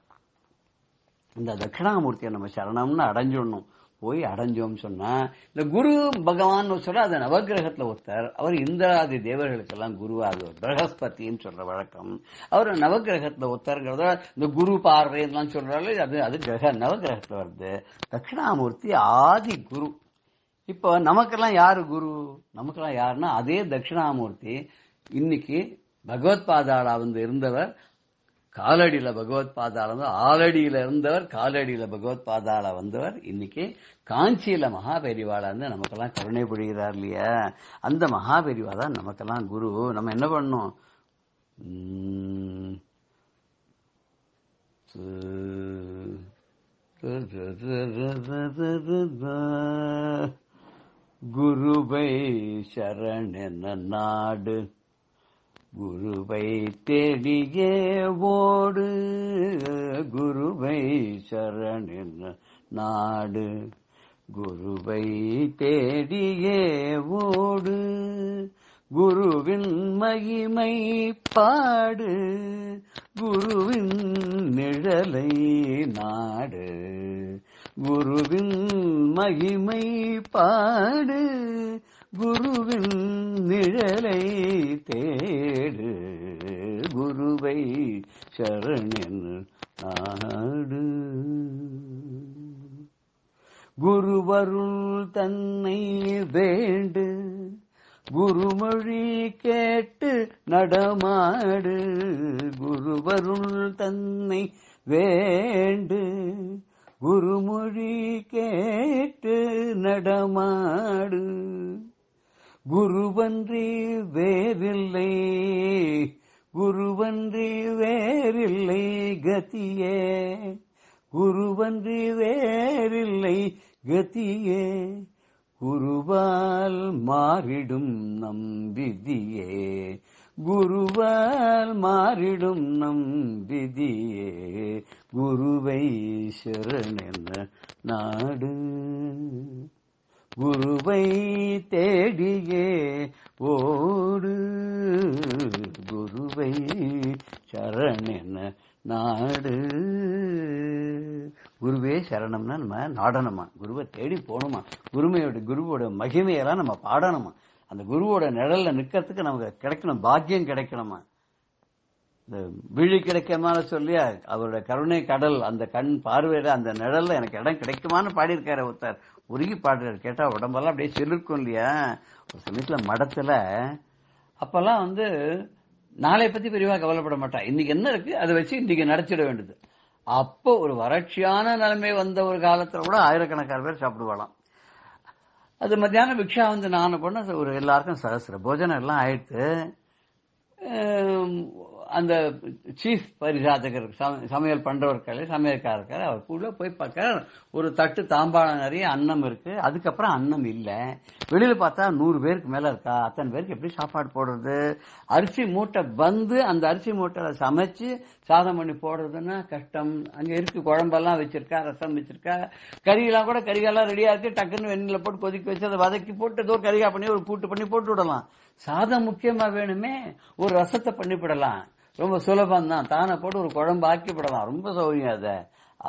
இந்த தட்சிணாமூர்த்தியை நம்ம சரணம்னு அடைஞ்சிடணும். போய் அடைஞ்சோம் சொன்னா இந்த குரு பகவான் சொல்ற அது நவகிரகத்துல ஒருத்தர். அவர் இந்திராதி தேவர்களுக்கெல்லாம் குருவாகுவார். பிரகஸ்பதின்னு சொல்ற வழக்கம். அவர் நவகிரகத்துல ஒருத்தருங்கிறத இந்த குரு பார்வை எல்லாம் சொல்றாரு, அது கிரக நவகிரகத்துல வருது. தட்சிணாமூர்த்தி ஆதி குரு. இப்போ நமக்கெல்லாம் யாரு குரு? நமக்கெல்லாம் யாருன்னா அதே தட்சிணாமூர்த்தி. இன்னைக்கு பகவத் பாதாளா இருந்தவர் காலடியில பகவத் பாதாள, ஆலடியில இருந்தவர் காலடியில பகவத் பாதாள வந்தவர் இன்னைக்கு காஞ்சியில மகாபெரிவாளா நமக்கெல்லாம் கருணை புரிகிறார் இல்லையா. அந்த மகாபெரிவா தான் நமக்கெல்லாம் குரு. நம்ம என்ன பண்ணணும், குருவை சரணென நாடு, குருவை தேடியே ஓடு, குருவை சரணென நாடு, குருவை தேடியே ஓடு, குருவின் மகிமை பாடு, குருவின் நிழலை நாடு, குருவின் மகிமை பாடு, குருவின் நிழலை தேடு, குருவை சரணென நாடு. குருவருள் தன்னை வேண்டு, குருமொழி கேட்டு நடமாடு, குருவருள் தன்னை வேண்டு. குருமொழி கேட்டு நடமாடு, குருவன்றி வேறில்லை, குருவன்றி வேறில்லை கதியே, குருவன்றி வேறில்லை கதியே. குருவால் மாறிடும் நம் விதியே, குருவால் மாறிடும் நம் விதியே. குருவை சரணென நாடு, குருவை தேடியே ஓடு, குருவை சரணென நாடு. குருவே சரணம்னா நம்ம நாடணுமா, குருவை தேடி போகணுமா, குருவோட மகிமையெல்லாம் நம்ம பாடணுமா, அந்த குருவோட நிழல்ல நிக்கிறதுக்கு நமக்கு கிடைக்கணும், பாக்கியம் கிடைக்கணுமா. இந்த விழி கிடைக்குமான சொல்லி அவரோட கருணை கடல், அந்த கண் பார்வையில அந்த நிழல்ல எனக்கு இடம் கிடைக்குமான்னு பாடியிருக்காரு ஒருத்தர். உருகி பாடுறாரு, கேட்டா உடம்பெல்லாம் அப்படியே சிலிர்க்கும் இல்லையா. ஒரு சமயத்துல மடத்துல அப்பெல்லாம் நாளை பத்தி பெரியவா கவலைப்பட மாட்டா, இன்னைக்கு என்ன இருக்கு அதை வச்சு இன்னைக்கு நடத்திட வேண்டியது. அப்போ ஒரு வறட்சியான நிலைமை வந்த ஒரு காலத்துல கூட ஆயிரக்கணக்கான பேர் சாப்பிடுவாளாம். அது மத்தியானம் பிக்ஷா நான் பண்ண ஒரு எல்லாருக்கும் சகசிர போஜனம் எல்லாம் ஆயிடுத்து. அந்த சீஃப் பரிசாதகர் சமையல் பண்றவர் சமையல்காரர் அவர் கூட போய் பார்க்க, ஒரு தட்டு தாம்பாளம் நிறைய அன்னம் இருக்கு, அதுக்கப்புறம் அன்னம் இல்ல. வெளியில பார்த்தா 100 பேருக்கு மேல இருக்கா, அத்தனை பேருக்கு எப்படி சாப்பாடு போடுறது? அரிசி மூட்டை அந்த அரிசி மூட்டை சமைச்சு சாதம் பண்ணி போடுறதுன்னா கஷ்டம். அங்க இருக்கு குழம்பெல்லாம் வச்சிருக்கா, ரசம் வச்சிருக்கா, கறியெல்லாம் கூட கறிகெல்லாம் ரெடியா இருக்கு, டக்குன்னு வெண்ணில போட்டு கொதிக்க வச்சு அதை வதக்கி போட்டு ஏதோ கறிகா பண்ணி ஒரு கூட்டு பண்ணி போட்டு விடலாம். சாதம் முக்கியமா வேணுமே, ஒரு ரசத்தை பண்ணிவிடலாம், ரொம்ப சுலபம் தான். தானே போட்டு ஒரு குழம்பு ஆக்கிவிடலாம், ரொம்ப சௌகரியம் அது.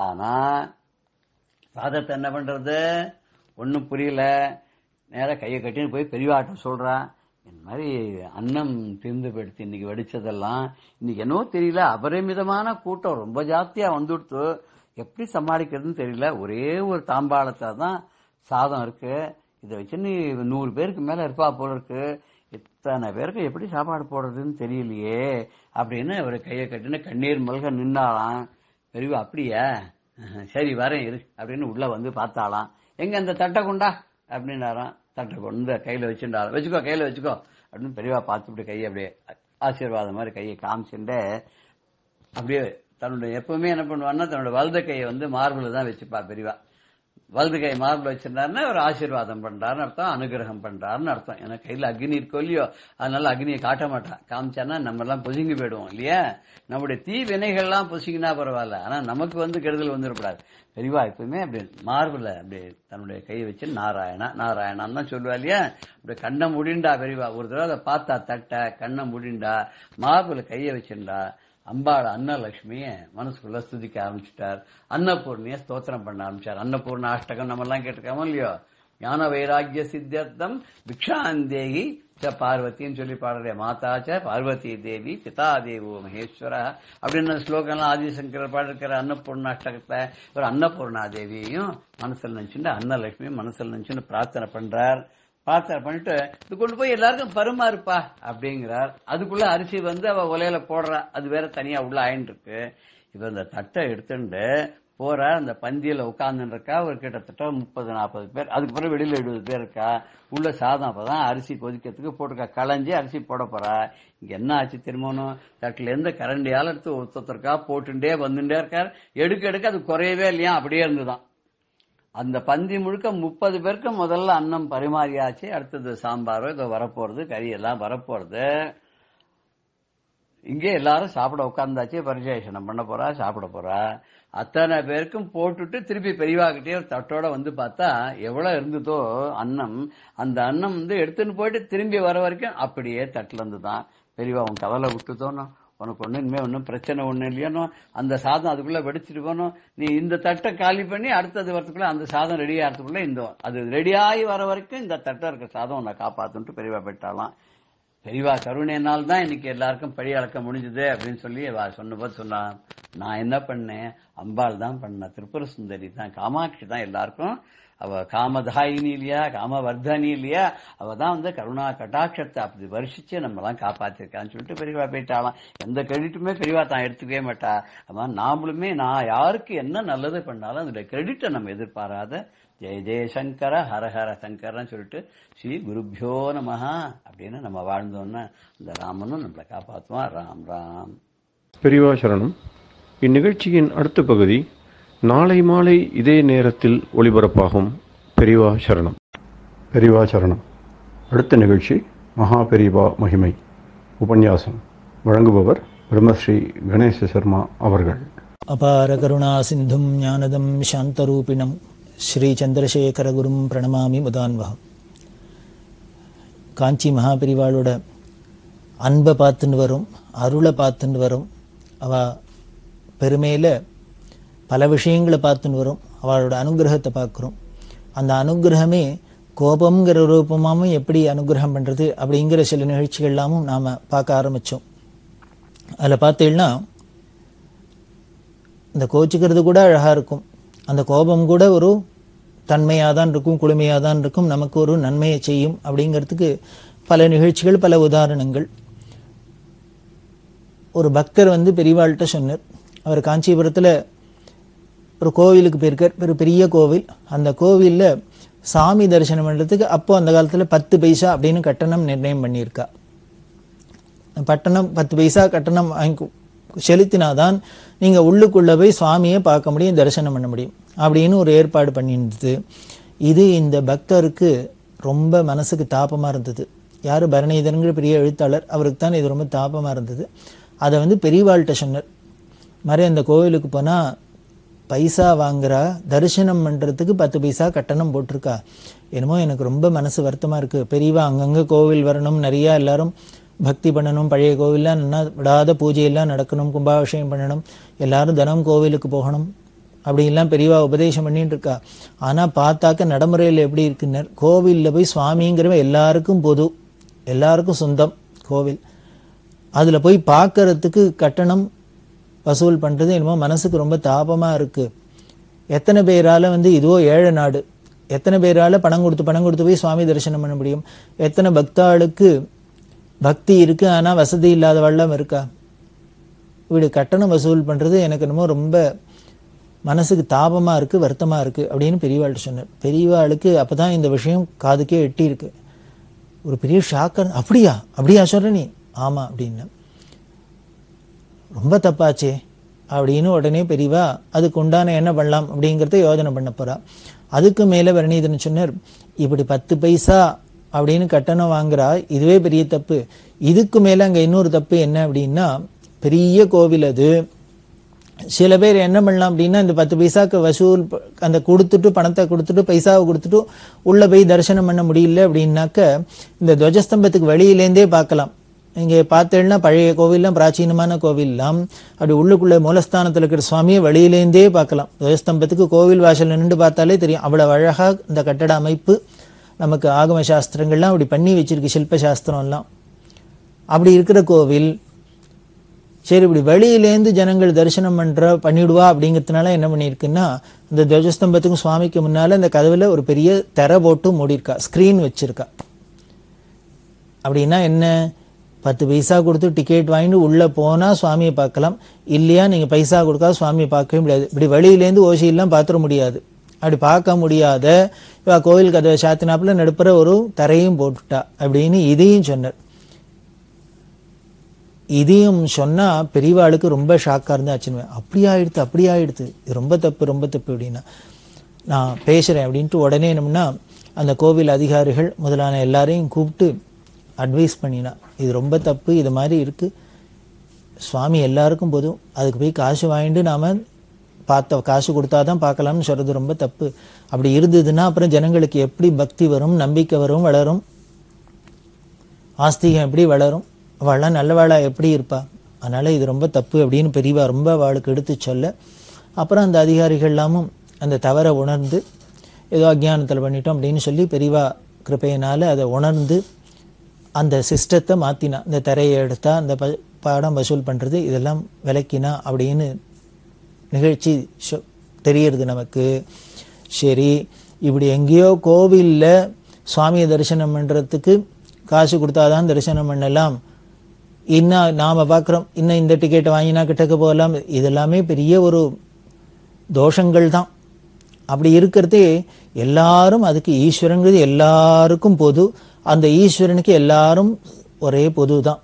ஆனா சாதத்தை என்ன பண்றது ஒன்னும் புரியல. நேரம் கையை கட்டின்னு போய் பெரியவாட்டம் சொல்றான், இந்த மாதிரி அன்னம் திருந்து போயிடுத்து இன்னைக்கு வடிச்சதெல்லாம், இன்னைக்கு என்னவோ தெரியல அபரிமிதமான கூட்டம் ரொம்ப ஜாஸ்தியா வந்துடுத்து, எப்படி சமாளிக்கிறதுன்னு தெரியல. ஒரே ஒரு தாம்பாளத்தை தான் சாதம் இருக்கு, இதை வச்சு நீ 100 பேருக்கு மேல இருப்பா போல இருக்கு, இத்தனை பேருக்கு எப்படி சாப்பாடு போடுறதுன்னு தெரியலையே அப்படின்னு ஒரு கையை கட்டின கண்ணீர் மல்க நின்னாலாம். பெரியவா அப்படியா, சரி வரேன் இரு அப்படின்னு உள்ள வந்து பார்த்தாலாம். எங்க அந்த தட்டை கொண்டா அப்படின்னாராம். தட்டை கொண்டு கையில வச்சுட்டாராம். வச்சுக்கோ கையில வச்சுக்கோ அப்படின்னு பெரியவா பார்த்துட்டு கையை அப்படியே ஆசீர்வாதம் மாதிரி கையை காமிச்சுட்டு அப்படியே தன்னுடைய எப்பவுமே என்ன பண்ணுவான்னா தன்னோட வலது கையை மார்பிள் தான் வச்சுப்பா பெரியவா. வலது கை மார்பிள் வச்சிருந்தாருன்னா ஒரு ஆசீர்வாதம் பண்றாருன்னு அர்த்தம், அனுகிரகம் பண்றாருன்னு அர்த்தம். ஏன்னா கையில அக்னி இருக்கோ இல்லையோ, அதனால அக்னியை காட்ட மாட்டான். காமிச்சானா நம்ம எல்லாம் பொசுங்கி போயிடுவோம் இல்லையா. நம்முடைய தீ வினைகள்லாம் பொசுங்கினா பரவாயில்ல, ஆனா நமக்கு கெடுதல் வந்துடக்கூடாது. பெரியவா எப்பவுமே அப்படி மார்பிள் அப்படி தன்னுடைய கையை வச்சு நாராயணா நாராயணான்னு தான் சொல்லுவா இல்லையா. அப்படி கண்ணை முடிண்டா பெரியவா. ஒரு தடவை அதை பார்த்தா தட்டை கண்ணை முடிண்டா, மார்பிள் கையை வச்சுண்டா, அம்பாள் அன்னலட்சுமிய மனசுக்குள்ள ஸ்துதிக்க ஆரம்பிச்சுட்டார். அன்னபூர்ணிய ஸ்தோத்திரம் பண்ண ஆரம்பிச்சார். அன்னபூர்ண அஷ்டகம் நம்ம எல்லாம் கேட்டிருக்காமோ இல்லையோ. ஞான வைராகிய சித்தியர்த்தம் பிக்ஷாந்தேகி ச பார்வத்தின்னு சொல்லி பாடுற மாதாச்ச பார்வதி தேவி பிதா தேவோ மகேஸ்வர அப்படின்னு ஸ்லோகம்லாம் ஆதிசங்கர் பாடிருக்கிற அன்னபூர்ண அஷ்டகத்தை ஒரு அன்னபூர்ணா தேவியையும் மனசுல நினைச்சுட்டு அன்னலட்சுமி மனசுல நினைச்சுன்னு பிரார்த்தனை பண்றார். பிரார்த்தனை பண்ணிட்டு இது கொண்டு போய் எல்லாருக்கும் பருமாறுப்பா அப்படிங்கிறார். அதுக்குள்ள அரிசி அவ உலையில போடுறா, அது வேற தனியா உள்ள ஆயின்னு இருக்கு. இப்ப இந்த தட்டை எடுத்துட்டு போற அந்த பந்தியில உட்கார்ந்துட்டு இருக்கா ஒரு கிட்டத்தட்ட 30-40 பேர். அதுக்கப்புறம் வெளியில 70 பேர் இருக்கா. உள்ள சாதம் அப்பதான் அரிசி கொதிக்கிறதுக்கு போட்டுருக்கா. களைஞ்சி அரிசி போட போறா. இங்க என்ன ஆச்சு திரும்பணும், தட்டுல இருந்து கரண்டியால எடுத்து ஒருத்தருக்கா போட்டுட்டே வந்துட்டே இருக்கார். எடுக்க அது குறையவே இல்லையா, அப்படியே இருந்துதான். அந்த பந்தி முழுக்க 30 பேருக்கு முதல்ல அன்னம் பரிமாறியாச்சு. அடுத்தது சாம்பாரோ இதோ வரப்போறது, கறி எல்லாம் வரப்போறது. இங்கே எல்லாரும் சாப்பிட உட்கார்ந்தாச்சு. பரிசேஷனம் பண்ண போறா, சாப்பிட போறா. அத்தனை பேருக்கும் போட்டுட்டு திருப்பி பெரியவாகிட்டே ஒரு தட்டோட பார்த்தா எவ்வளவு இருந்ததோ அன்னம், அந்த அன்னம் எடுத்துன்னு போயிட்டு திரும்பி வர வரைக்கும் அப்படியே தட்டுல இருந்துதான். பெரியவா உன் கவலை விட்டுதோணும், உனக்கு ஒண்ணு இனிமே ஒன்னும் பிரச்சனை ஒண்ணு இல்லையானோ, அந்த சாதம் அதுக்குள்ள வெடிச்சிட்டு போனோம், நீ இந்த தட்டை காலி பண்ணி அடுத்தது வரத்துக்குள்ள அந்த சாதம் ரெடி ஆகிறதுக்குள்ள அது ரெடியாகி வர வரைக்கும் இந்த தட்டை இருக்க சாதம் உன்னை காப்பாத்துன்ட்டு பெரியவா போயிட்டாலாம். பெரியவா கருணையினால் தான் இன்னைக்கு எல்லாருக்கும் பழி அளக்க முடிஞ்சது அப்படின்னு சொல்லி சொன்னபோது சொன்னான், நான் என்ன பண்ணேன், அம்பாள் தான் பண்ண, திரிபுர சுந்தரி தான், காமாட்சி தான் எல்லாருக்கும் அவ காமதாயினி இல்லையா, காமவர்தனி இல்லையா, அவ தான் கருணா கட்டாட்சத்தை அப்படி வருஷிச்சு நம்ம எல்லாம் காப்பாத்திருக்கான்னு சொல்லிட்டு பெரியவா போயிட்டாலாம். எந்த கிரெடிட்டுமே பெரியவா தான் எடுத்துக்கவே மாட்டா. அவன் நாமளுமே நான் யாருக்கு என்ன நல்லது பண்ணாலும் அதோட கிரெடிட்டை நம்ம எதிர்பாராத ஜெய ஜெயசங்கர ஹரஹர சங்கரன்னு சொல்லிட்டு ஸ்ரீ குருபியோ நமஹா அப்படின்னு நம்ம வாழ்ந்தோம்னா இந்த ராமனும் நம்மளை காப்பாற்றுவான். ராம் ராம். பெரியவா சரணம். இந்நிகழ்ச்சியின் அடுத்த பகுதி நாளை மாலை இதே நேரத்தில் ஒளிபரப்பாகும். பெரியவா சரணம். பெரியவா சரணம். அடுத்த நிகழ்ச்சி மகா பெரியவா மகிமை உபன்யாசம். வழங்குபவர் பிரம்மஸ்ரீ கணேச சர்மா அவர்கள். அபார கருணா சிந்தும் ஞானதம் சாந்தரூபிணம் ஸ்ரீ சந்திரசேகர குரும் பிரணமாமி முதான்வகம். காஞ்சி மகாபெரிவாளோட அன்பை பார்த்துன்னு வரும், அருளை பார்த்துன்னு வரும், அவ பெருமையில் பல விஷயங்களை பார்த்துன்னு வரும், அவளோட அனுகிரகத்தை பார்க்குறோம். அந்த அனுகிரகமே கோபங்கிற ரூபமாகவும் எப்படி அனுகிரகம் பண்ணுறது அப்படிங்கிற சில நிகழ்ச்சிகள்லாமும் நாம் பார்க்க ஆரம்பித்தோம். அதில் பார்த்தீங்கன்னா இந்த கோச்சிக்கிறது கூட அழகாக இருக்கும், அந்த கோபம் கூட ஒரு தன்மையாக தான் இருக்கும், குளுமையாக தான் இருக்கும், நமக்கு ஒரு நன்மையை செய்யும் அப்படிங்கிறதுக்கு பல நிகழ்ச்சிகள், பல உதாரணங்கள். ஒரு பக்தர் பெரியவாள்கிட்ட சொன்னார். அவர் காஞ்சிபுரத்தில் ஒரு கோவிலுக்கு போயிருக்கார், பெரிய கோவில். அந்த கோவிலில் சாமி தரிசனம் பண்ணுறதுக்கு அப்போ அந்த காலத்தில் 10 பைசா அப்படின்னு கட்டணம் நிர்ணயம் பண்ணியிருக்கா. பட்டணம் 10 பைசா கட்டணம் செலுத்தினாதான் நீங்கள் உள்ளுக்குள்ளே போய் சுவாமியை பார்க்க முடியும், தரிசனம் பண்ண முடியும் அப்படின்னு ஒரு ஏற்பாடு பண்ணியிருந்தது. இது இந்த பக்தருக்கு ரொம்ப மனசுக்கு தாபமாக இருந்தது. யார் பரணிதரங்கிற பெரிய எழுத்தாளர், அவருக்கு தான் இது ரொம்ப தாபமாக இருந்தது. அதை பெரியவாள்கிட்ட சொன்னார். மாதிரி அந்த கோவிலுக்கு போனால் பைசா வாங்குறா, தரிசனம் பண்ணுறதுக்கு 10 பைசா கட்டணம் போட்டிருக்கா. என்னமோ எனக்கு ரொம்ப மனசு வருத்தமாக இருக்குது. பெரியவா அங்கங்கே கோவில் வரணும், நிறையா எல்லாரும் பக்தி பண்ணணும், பழைய கோவில்லாம் நல்லா விடாத பூஜையெல்லாம் நடக்கணும், கும்பாபிஷேகம் பண்ணணும், எல்லாரும் தினம் கோவிலுக்கு போகணும் அப்படின்லாம் பெரியவா உபதேசம் பண்ணிட்டு இருக்கா. ஆனால் பார்த்தாக்க நடைமுறையில் எப்படி இருக்குன்னு, கோவிலில் போய் சுவாமிங்கிறவ எல்லாருக்கும் பொது, எல்லாருக்கும் சொந்தம் கோவில். அதில் போய் பார்க்கறதுக்கு கட்டணம் வசூல் பண்ணுறது என்னமோ மனசுக்கு ரொம்ப தாபமாக இருக்குது. எத்தனை பேரால் இதுவோ ஏழை நாடு, எத்தனை பேரால் பணம் கொடுத்து போய் சுவாமி தரிசனம் பண்ண முடியும்? எத்தனை பக்தாளுக்கு பக்தி இருக்குது ஆனால் வசதி இல்லாதவெல்லாம் இருக்கா? இப்படி கட்டணம் வசூல் பண்ணுறது எனக்கு என்னமோ ரொம்ப மனசுக்கு தாபமாக இருக்குது, வருத்தமாக இருக்குது அப்படின்னு பெரியவாள்கிட்ட சொன்னார். பெரியவாளுக்கு அப்போ தான் இந்த விஷயம் காதுக்கே எட்டி இருக்கு. ஒரு பெரிய ஷாக்கர். அப்படியா சொல்கிற நீ? ஆமாம் அப்படின்னு. ரொம்ப தப்பாச்சே அப்படின்னு உடனே பெரியவா அதுக்கு உண்டான என்ன பண்ணலாம் அப்படிங்கிறத யோஜனை பண்ண போகிறா. அதுக்கு மேலே பரணிதரன் சொன்னார், இப்படி 10 பைசா அப்படின்னு கட்டணம் வாங்குறா, இதுவே பெரிய தப்பு. இதுக்கு மேலே அங்கே இன்னொரு தப்பு என்ன அப்படின்னா, பெரிய கோவில் அது. சில பேர் என்ன பண்ணலாம் அப்படின்னா, இந்த 10 பைசாக்கு வசூல் அந்த கொடுத்துட்டு, பணத்தை கொடுத்துட்டு, பைசாவை கொடுத்துட்டு உள்ளே போய் தரிசனம் பண்ண முடியல அப்படின்னாக்க இந்த துவஜஸ்தம்பத்துக்கு வெளியிலேருந்தே பார்க்கலாம். இங்கே பார்த்தேன்னா பழைய கோவில்லாம், பிராச்சீனமான கோவில்லாம் அப்படி உள்ளுக்குள்ளே மூலஸ்தானத்தில் இருக்கிற சுவாமியை வெளியிலேருந்தே பார்க்கலாம். துவஜஸ்தம்பத்துக்கு கோவில் வாசல் நின்று பார்த்தாலே தெரியும். அவ்வளோ அழகாக இந்த கட்டட அமைப்பு நமக்கு ஆகம சாஸ்திரங்கள்லாம் அப்படி பண்ணி வச்சிருக்கு, சில்ப சாஸ்திரம்லாம். அப்படி இருக்கிற கோவில் சரி இப்படி வெளியிலேருந்து ஜனங்கள் தரிசனம் பண்ணிடுவா அப்படிங்கிறதுனால என்ன பண்ணியிருக்குன்னா, இந்த துவஜஸ்தம்பத்துக்கும் சுவாமிக்கு முன்னால் இந்த கதவில் ஒரு பெரிய திரை போட்டு மூடியிருக்கா, ஸ்க்ரீன் வச்சிருக்கா. அப்படின்னா என்ன, 10 பைசா கொடுத்து டிக்கெட் வாங்கிட்டு உள்ளே போனால் சுவாமியை பார்க்கலாம், இல்லையா நீங்கள் பைசா கொடுக்காத சுவாமியை பார்க்கவே முடியாது. இப்படி வெளியிலேருந்து ஓசியெல்லாம் பார்த்துட முடியாது. அப்படி பார்க்க முடியாத இவா கோவில் கதவை சாத்தினாப்புல நடுப்புற ஒரு தரையும் போட்டுட்டா அப்படின்னு இதையும் சொன்னார். இதையும் சொன்னால் பெரியவாளுக்கு ரொம்ப ஷாக்காக இருந்தா ஆச்சுன்னு, அப்படி ஆயிடுத்து, இது ரொம்ப தப்பு அப்படின்னா. நான் பேசுகிறேன் அப்படின்ட்டு உடனே என்னம்னா அந்த கோவில் அதிகாரிகள் முதலான எல்லாரையும் கூப்பிட்டு அட்வைஸ் பண்ணினா, இது ரொம்ப தப்பு, இது மாதிரி இருக்குது, சுவாமி எல்லாருக்கும் போதும், அதுக்கு போய் காசு வாங்கிட்டு நாம் காசு கொடுத்தாதான் பார்க்கலாம்னு சொல்கிறது ரொம்ப தப்பு. அப்படி இருந்ததுன்னா அப்புறம் ஜனங்களுக்கு எப்படி பக்தி வரும், நம்பிக்கை வரும், வளரும், ஆஸ்திகம் எப்படி வளரும், அவள்லாம் நல்லவாளா எப்படி இருப்பா? அதனால் இது ரொம்ப தப்பு அப்படின்னு பெரியவா ரொம்ப அவளுக்கு எடுத்து சொல்ல, அப்புறம் அந்த அதிகாரிகள் எல்லாமும் அந்த தவறை உணர்ந்து ஏதோ அஜ்ஞானத்தில் பண்ணிட்டோம் அப்படின்னு சொல்லி பெரியவா கிருப்பையினால் அதை உணர்ந்து அந்த சிஸ்டத்தை மாற்றினா. இந்த திரையை எடுத்தா அந்த பாடம் வசூல் பண்ணுறது இதெல்லாம் விளக்கினா அப்படின்னு நிகழ்ச்சி தெரியுறது நமக்கு. சரி, இப்படி எங்கேயோ கோவிலில் சுவாமியை தரிசனம் பண்ணுறதுக்கு காசு கொடுத்தாதான் தரிசனம் பண்ணலாம், இன்னும் நாம் பார்க்குறோம் இன்னும் இந்த டிக்கெட்டை வாங்கினா கிட்டக்க போகலாம், இதெல்லாமே பெரிய ஒரு தோஷங்கள் தான். அப்படி இருக்கிறதே எல்லாரும் அதுக்கு ஈஸ்வரங்கிறது எல்லாருக்கும் பொது, அந்த ஈஸ்வரனுக்கு எல்லாரும் ஒரே பொது தான்.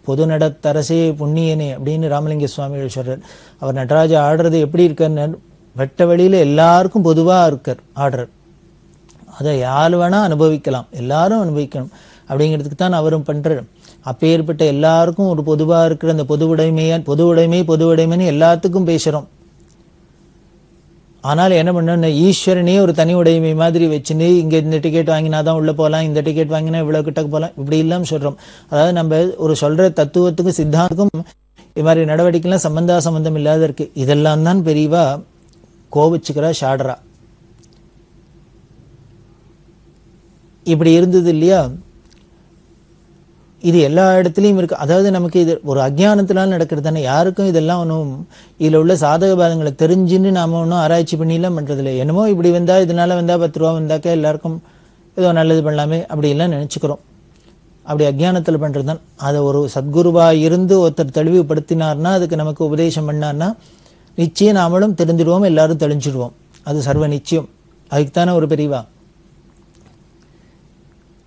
பொது நடத்தரசே புண்ணியனே அப்படின்னு ராமலிங்க சுவாமிகள் சொல்றார். அவர் நடராஜ ஆடுறது எப்படி இருக்கார், வெட்ட வழியில் எல்லாருக்கும் பொதுவாக இருக்கார் ஆடுறார். அதை யார் வேணா அனுபவிக்கலாம், எல்லாரும் அனுபவிக்கணும் அப்படிங்கிறதுக்கு தான் அவரும் பண்றார். அப்பேற்பட்ட எல்லாருக்கும் ஒரு பொதுவாக இருக்கிற அந்த பொது உடைமைன்னு எல்லாத்துக்கும் பேசுறோம். ஆனால் என்ன பண்ண, ஈஸ்வரனே ஒரு தனி உடைமை மாதிரி வச்சுன்னு இங்க இந்த டிக்கெட் வாங்கினா தான் உள்ள போகலாம், இந்த டிக்கெட் வாங்கினா இவ்வளவு கிட்டக்கு போகலாம், இப்படி இல்லாம சொல்றோம். அதாவது நம்ம ஒரு சொல்ற தத்துவத்துக்கும் சித்தாந்தத்துக்கும் இது மாதிரி நடவடிக்கைலாம் சம்பந்தம் இல்லாத இருக்கு. இதெல்லாம் தான் பெரியவா கோபிச்சுக்கிறா, ஷாடரா. இப்படி இருந்தது இல்லையா, இது எல்லா இடத்துலையும் இருக்கு. அதாவது நமக்கு இது ஒரு அஜ்ஞானத்தினால நடக்கிறது தானே, யாருக்கும் இதெல்லாம் ஒன்றும் இதில் உள்ள சாதக பாதங்களை தெரிஞ்சுன்னு நாம ஒன்றும் ஆராய்ச்சி பண்ணிலாம் பண்றது இல்லை. என்னமோ இப்படி வந்தா இதனால வந்தா 10 ரூபா வந்தாக்கா எல்லாருக்கும் ஏதோ நல்லது பண்ணலாமே அப்படிலாம் நினைச்சுக்கிறோம். அப்படி அஜ்ஞானத்தில் பண்றது தான். அதை ஒரு சத்குருவா இருந்து ஒருத்தர் தெளிவுபடுத்தினார்னா, அதுக்கு நமக்கு உபதேசம் பண்ணார்னா நிச்சயம் நாமளும் தெரிஞ்சிடுவோம், எல்லாரும் தெளிஞ்சிடுவோம். அது சர்வ நிச்சயம். அதுக்குத்தானே ஒரு பெரியவா.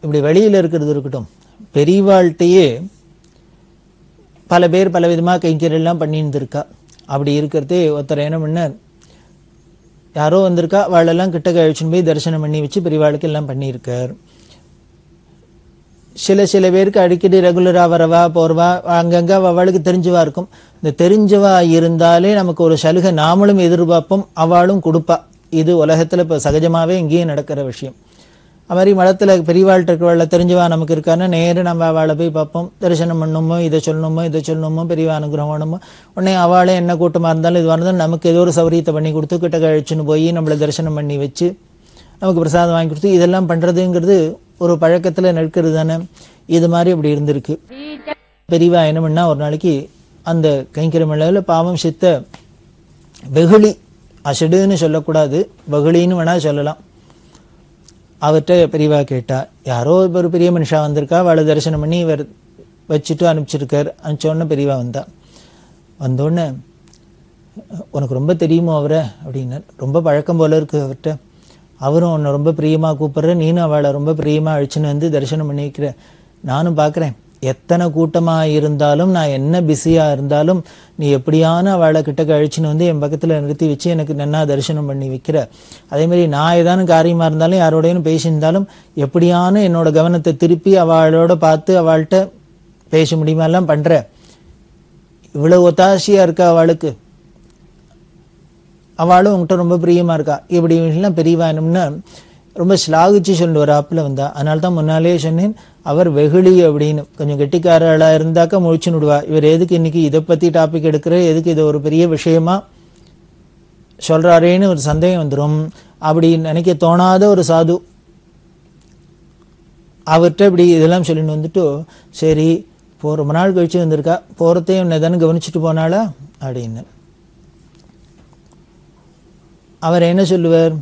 இப்படி வெளியில இருக்கிறது இருக்கட்டும், பெரியவாழ்கிட்டையே பல பேர் பல விதமாக கைங்கரெல்லாம் பண்ணிட்டு இருக்கா. அப்படி இருக்கிறதே ஒருத்தர் என்ன பண்ணார், யாரோ வந்திருக்கா, அவளெல்லாம் கிட்ட கழிச்சுன்னு போய் தரிசனம் பண்ணி வச்சு பெரியவாளுக்கு எல்லாம் பண்ணியிருக்கார். சில பேருக்கு அடிக்கடி ரெகுலரா வரவா போறவா அங்கங்க அவளுக்கு தெரிஞ்சவா இருக்கும். இந்த தெரிஞ்சவா இருந்தாலே நமக்கு ஒரு சலுகை நாமளும் எதிர்பார்ப்போம், அவளும் கொடுப்பா. இது உலகத்துல இப்ப சகஜமாவே இங்கேயும் நடக்கிற விஷயம். அது மாதிரி மடத்துல பெரியவாழ்கிட்ட இருக்கிறவாள் தெரிஞ்சவா நமக்கு இருக்கான்னா நேரம் நம்ம அவளை போய் பார்ப்போம், தரிசனம் பண்ணணுமோ, இதை சொல்லணுமோ, பெரியவா அனுகிரகம் வேணுமோ, உடனே அவளே என்ன கூட்டமா இருந்தாலும் இது இருந்தாலும் நமக்கு ஏதோ ஒரு சௌரியத்தை பண்ணி கொடுத்து கிட்ட கழிச்சுன்னு போய் நம்மளை தரிசனம் பண்ணி வச்சு நமக்கு பிரசாதம் வாங்கி கொடுத்து இதெல்லாம் பண்றதுங்கிறது ஒரு பழக்கத்துல நிற்கிறது தானே. இது மாதிரி அப்படி இருந்திருக்கு. பெரியவா என்ன பண்ணா, ஒரு நாளைக்கு அந்த கைங்கரமேளாவில் பாவம் சித்த வெகுளி, அசடுன்னு சொல்லக்கூடாது, வெகுளின்னு வேணா சொல்லலாம், அவர்கிட்ட பெரியவா கேட்டா, யாரோ ஒரு பெரிய மனுஷா வந்திருக்கா, அவளை தரிசனம் பண்ணி இவர் வச்சுட்டு அனுப்பிச்சிருக்கார். அனுப்பிச்சோடனே பெரியவா வந்தோடனே உனக்கு ரொம்ப தெரியுமோ அவரை அப்படின்னார். ரொம்ப பழக்கம் போல இருக்கு அவர்கிட்ட, அவரும் உன்னை ரொம்ப பிரியமா கூப்பிடுற, நீனும் அவளை ரொம்ப பிரியமா அழிச்சுன்னு வந்து தரிசனம் பண்ணி வைக்கிற. நானும் பார்க்குறேன், எத்தனை கூட்டமா இருந்தாலும் நான் என்ன பிஸியா இருந்தாலும் நீ எப்படியான அவளை கிட்ட கழிச்சுன்னு வந்து என் பக்கத்துல நிறுத்தி வச்சு எனக்கு நன்னா தரிசனம் பண்ணி வைக்கிற. அதே மாதிரி நான் ஏதானும் காரியமா இருந்தாலும் யாரோடையும் பேசியிருந்தாலும் எப்படியான என்னோட கவனத்தை திருப்பி அவளோட பார்த்து அவள்கிட்ட பேச முடியுமா எல்லாம் பண்ற. இவ்வளவு ஒத்தாசையா இருக்கா அவளுக்கு, அவளும் உங்ககிட்ட ரொம்ப பிரியமா இருக்கா. இப்படி எல்லாம் பெரியவா என்னம்னா ரொம்ப ஸ்லாகிச்சு சொல்லிட்டு வராப்புல வந்தா. அதனால்தான் முன்னாலே சொன்னேன், அவர் வெகுளி அப்படின்னு. கொஞ்சம் கெட்டிக்காரளா இருந்தாக்கா முழிச்சுன்னு விடுவா, இவர் எதுக்கு இன்னைக்கு இதை பத்தி டாபிக் எடுக்கிற, எதுக்கு இதை ஒரு பெரிய விஷயமா சொல்றாரேன்னு ஒரு சந்தேகம் வந்துடும். அப்படி நினைக்க தோணாத ஒரு சாது அவர்கிட்ட இப்படி இதெல்லாம் சொல்லிட்டு வந்துட்டு, சரி இப்போ ரொம்ப நாள் கழிச்சு வந்திருக்கா, போறதையும் உன்னை தானே கவனிச்சுட்டு போனாளா அப்படின்னு. அவர் என்ன சொல்லுவார்,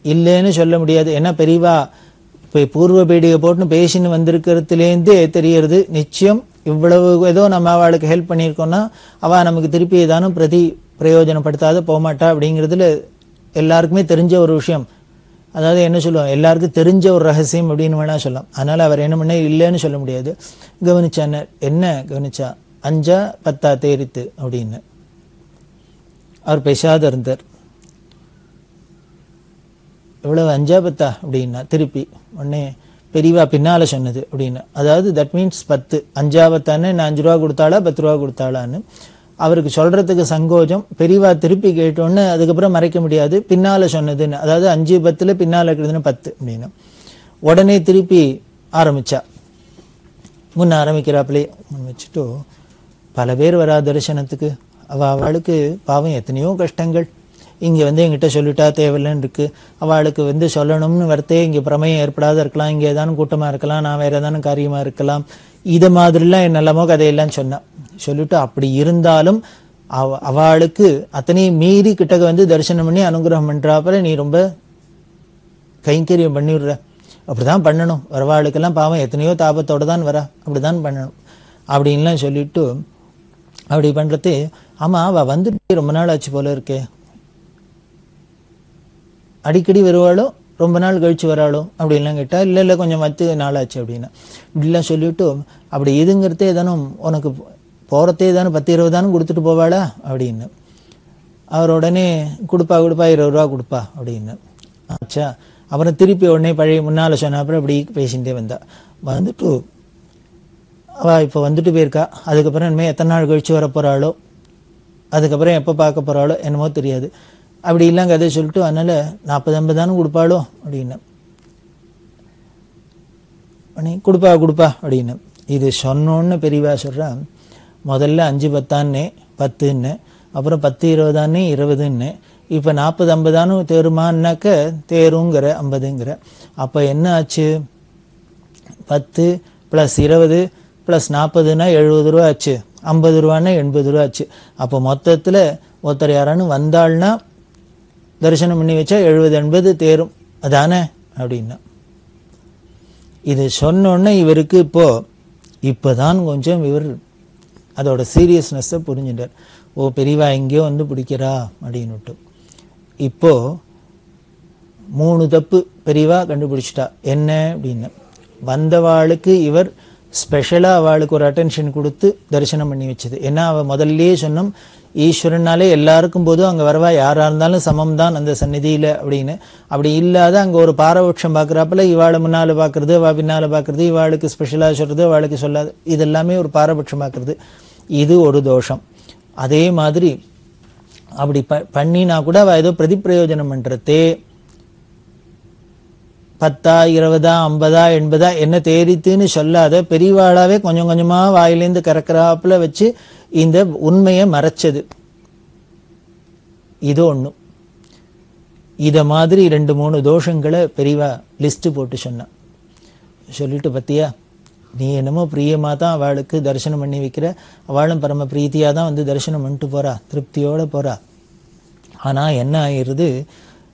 இல்லைன்னு சொல்ல முடியாது. ஏன்னா பெரியவா இப்போ பூர்வ பீடிகை போட்டுன்னு பேசின்னு வந்திருக்கிறதுலேருந்தே தெரியறது, நிச்சயம் இவ்வளவு ஏதோ நம்ம அவளுக்கு ஹெல்ப் பண்ணியிருக்கோம்னா அவள் நமக்கு திருப்பி ஏதானும் பிரயோஜனப்படுத்தாத போகமாட்டா அப்படிங்கிறதுல எல்லாருக்குமே தெரிஞ்ச ஒரு விஷயம். அதாவது என்ன சொல்லுவோம், எல்லாருக்கும் தெரிஞ்ச ஒரு ரகசியம் அப்படின்னு வேணா சொல்லலாம். அதனால அவர் என்ன பண்ண, இல்லைன்னு சொல்ல முடியாது. கவனிச்சான என்ன கவனிச்சா, 5 10 தேரித்து அப்படின்னு. அவர் பேசாத இருந்தார். எவ்வளவு 5 10 அப்படின்னா திருப்பி உடனே பெரியவா பின்னால சொன்னது அப்படின்னு. அதாவது தட் மீன்ஸ் 10 5 10 நான் 5 ரூபா கொடுத்தாளா 10 ரூபா கொடுத்தாளான்னு அவருக்கு சொல்றதுக்கு சங்கோஜம். பெரியவா திருப்பி கேட்டோன்னு அதுக்கப்புறம் மறைக்க முடியாது, பின்னால சொன்னதுன்னு. அதாவது 5 10 பின்னால இருக்கிறதுன்னு 10 அப்படின்னு. உடனே திருப்பி ஆரம்பிச்சா, முன்ன ஆரம்பிக்கிறாப்பிலே வச்சுட்டு பல பேர் வரா தரிசனத்துக்கு. அவளுக்கு பாவம் எத்தனையோ கஷ்டங்கள். இங்கே என்கிட்ட சொல்லிட்டா தேவையில்லைன்னு இருக்கு. அவளுக்கு சொல்லணும்னு வரத்தே இங்கே பிரமேயம் ஏற்படாத இருக்கலாம், இங்கே ஏதானும் கூட்டமாக இருக்கலாம், நான் வேற ஏதானும் காரியமாக இருக்கலாம், இதை மாதிரிலாம் என்னெல்லாமோ கதையெல்லாம் சொன்னான். சொல்லிட்டு அப்படி இருந்தாலும் அவளுக்கு அத்தனையும் மீறி கிட்டக்க தரிசனம் பண்ணி அனுகிரகம் பண்றாப்பல நீ ரொம்ப கைங்கரியம் பண்ணிவிடுற. அப்படிதான் பண்ணணும், வரவாளுக்கெல்லாம் பாவம் எத்தனையோ தாபத்தோடு தான் வரா, அப்படிதான் பண்ணணும் அப்படின்லாம் சொல்லிட்டு அப்படி பண்ணுறது. ஆமாம், அவள் வந்துட்டு ரொம்ப நாள் ஆச்சு போல இருக்கே, அடிக்கடி வருவாளோ ரொம்ப நாள் கழிச்சு வராளோ அப்படின்லாம் கேட்டால், இல்லை இல்லை கொஞ்சம் 10 நாள் ஆச்சு அப்படின்னா. இப்படிலாம் சொல்லிவிட்டு, அப்படி இதுங்கிறதே தானும் உனக்கு போகிறதே தானே 10-20 தானே கொடுத்துட்டு போவாளா அப்படின்னு. அவர் உடனே கொடுப்பா 20 ரூபா கொடுப்பா அப்படின்னு. ஆச்சா, அப்புறம் திருப்பி உடனே பழைய முன்னால் சொன்ன அப்புறம் இப்படி பேசிகிட்டே வந்தா. வந்துட்டு அவள் இப்போ வந்துட்டு போயிருக்கா, அதுக்கப்புறம் இனிமேல் எத்தனை நாள் கழிச்சு வர போகிறாளோ, அதுக்கப்புறம் எப்போ பார்க்க போகிறாளோ என்னமோ தெரியாது அப்படி இல்லைங்க கதை சொல்லிட்டு, அதனால் 40-50 தானே கொடுப்பாளோ அப்படின்னு. கொடுப்பா கொடுப்பா அப்படின்னு. இது சொன்னோன்னு பெரியவா சொல்கிறா, முதல்ல 5-10 10, அப்புறம் 10-20 20, இப்போ 40-50 தேருமான்னாக்க தேருங்கிற 50ங்கிற. அப்போ என்ன ஆச்சு, 10 + 20 + 40னா 70 ரூபா ஆச்சு, 50 ரூபான்னா 80 ரூபா ஆச்சு. அப்போ மொத்தத்தில் ஒருத்தர் யாரானு வந்தாள்னா தரிசனம் பண்ணி வச்சா 70-80 தேரும் அதானே அப்படின்னா. இது சொன்னோன்னே இவருக்கு இப்போதான் கொஞ்சம் இவர் அதோட சீரியஸ்னஸை புரிஞ்சுட்டார். ஓ, பெரியவா எங்கேயோ வந்து பிடிக்கிறா அப்படின்னுட்டு. இப்போ 3 தப்பு பெரியவா கண்டுபிடிச்சிட்டா. என்ன அப்படின்னு, வந்தவாளுக்கு இவர் ஸ்பெஷலாக அவளுக்கு ஒரு அட்டென்ஷன் கொடுத்து தரிசனம் பண்ணி வச்சது. ஏன்னா அவள் முதல்லையே சொன்னோம், ஈஸ்வரனாலே எல்லாருக்கும் போதும் அங்கே வரவா யாராக இருந்தாலும் சமம் தான் அந்த சந்நிதியில் அப்படின்னு. அப்படி இல்லாத அங்கே ஒரு பாரபட்சம் பார்க்குறாப்புல இவாளை முன்னால் பார்க்குறது, அவள் பின்னால் பார்க்குறது, இவாளுக்கு ஸ்பெஷலாக சொல்கிறது, அவளுக்கு சொல்லாது, இதெல்லாமே ஒரு பாரபட்சம் பார்க்குறது. இது ஒரு தோஷம். அதே மாதிரி அப்படி பண்ணினா கூட அவள் ஏதோ பிரதிப்பிரயோஜனம் பண்ணுறதே 10, 20, 50, 80 என்ன தேரித்துன்னு சொல்லாத பெரியவாளாவே கொஞ்சம் கொஞ்சமாக வாயிலேருந்து கறக்கிறாப்புல வச்சு இந்த உண்மையை மறைச்சது. இது ஒன்று. இதை மாதிரி 2-3 தோஷங்களை பெரியவா லிஸ்ட்டு போட்டு சொன்னான். சொல்லிட்டு, பத்தியா நீ என்னமோ பிரியமாக தான் அவளுக்கு தரிசனம் பண்ணி வைக்கிற, அவளும் பரம பிரீத்தியாக தான் வந்து தரிசனம் பண்ணிட்டு போகிறா, திருப்தியோடு போகிறா. ஆனால் என்ன ஆயிடுது,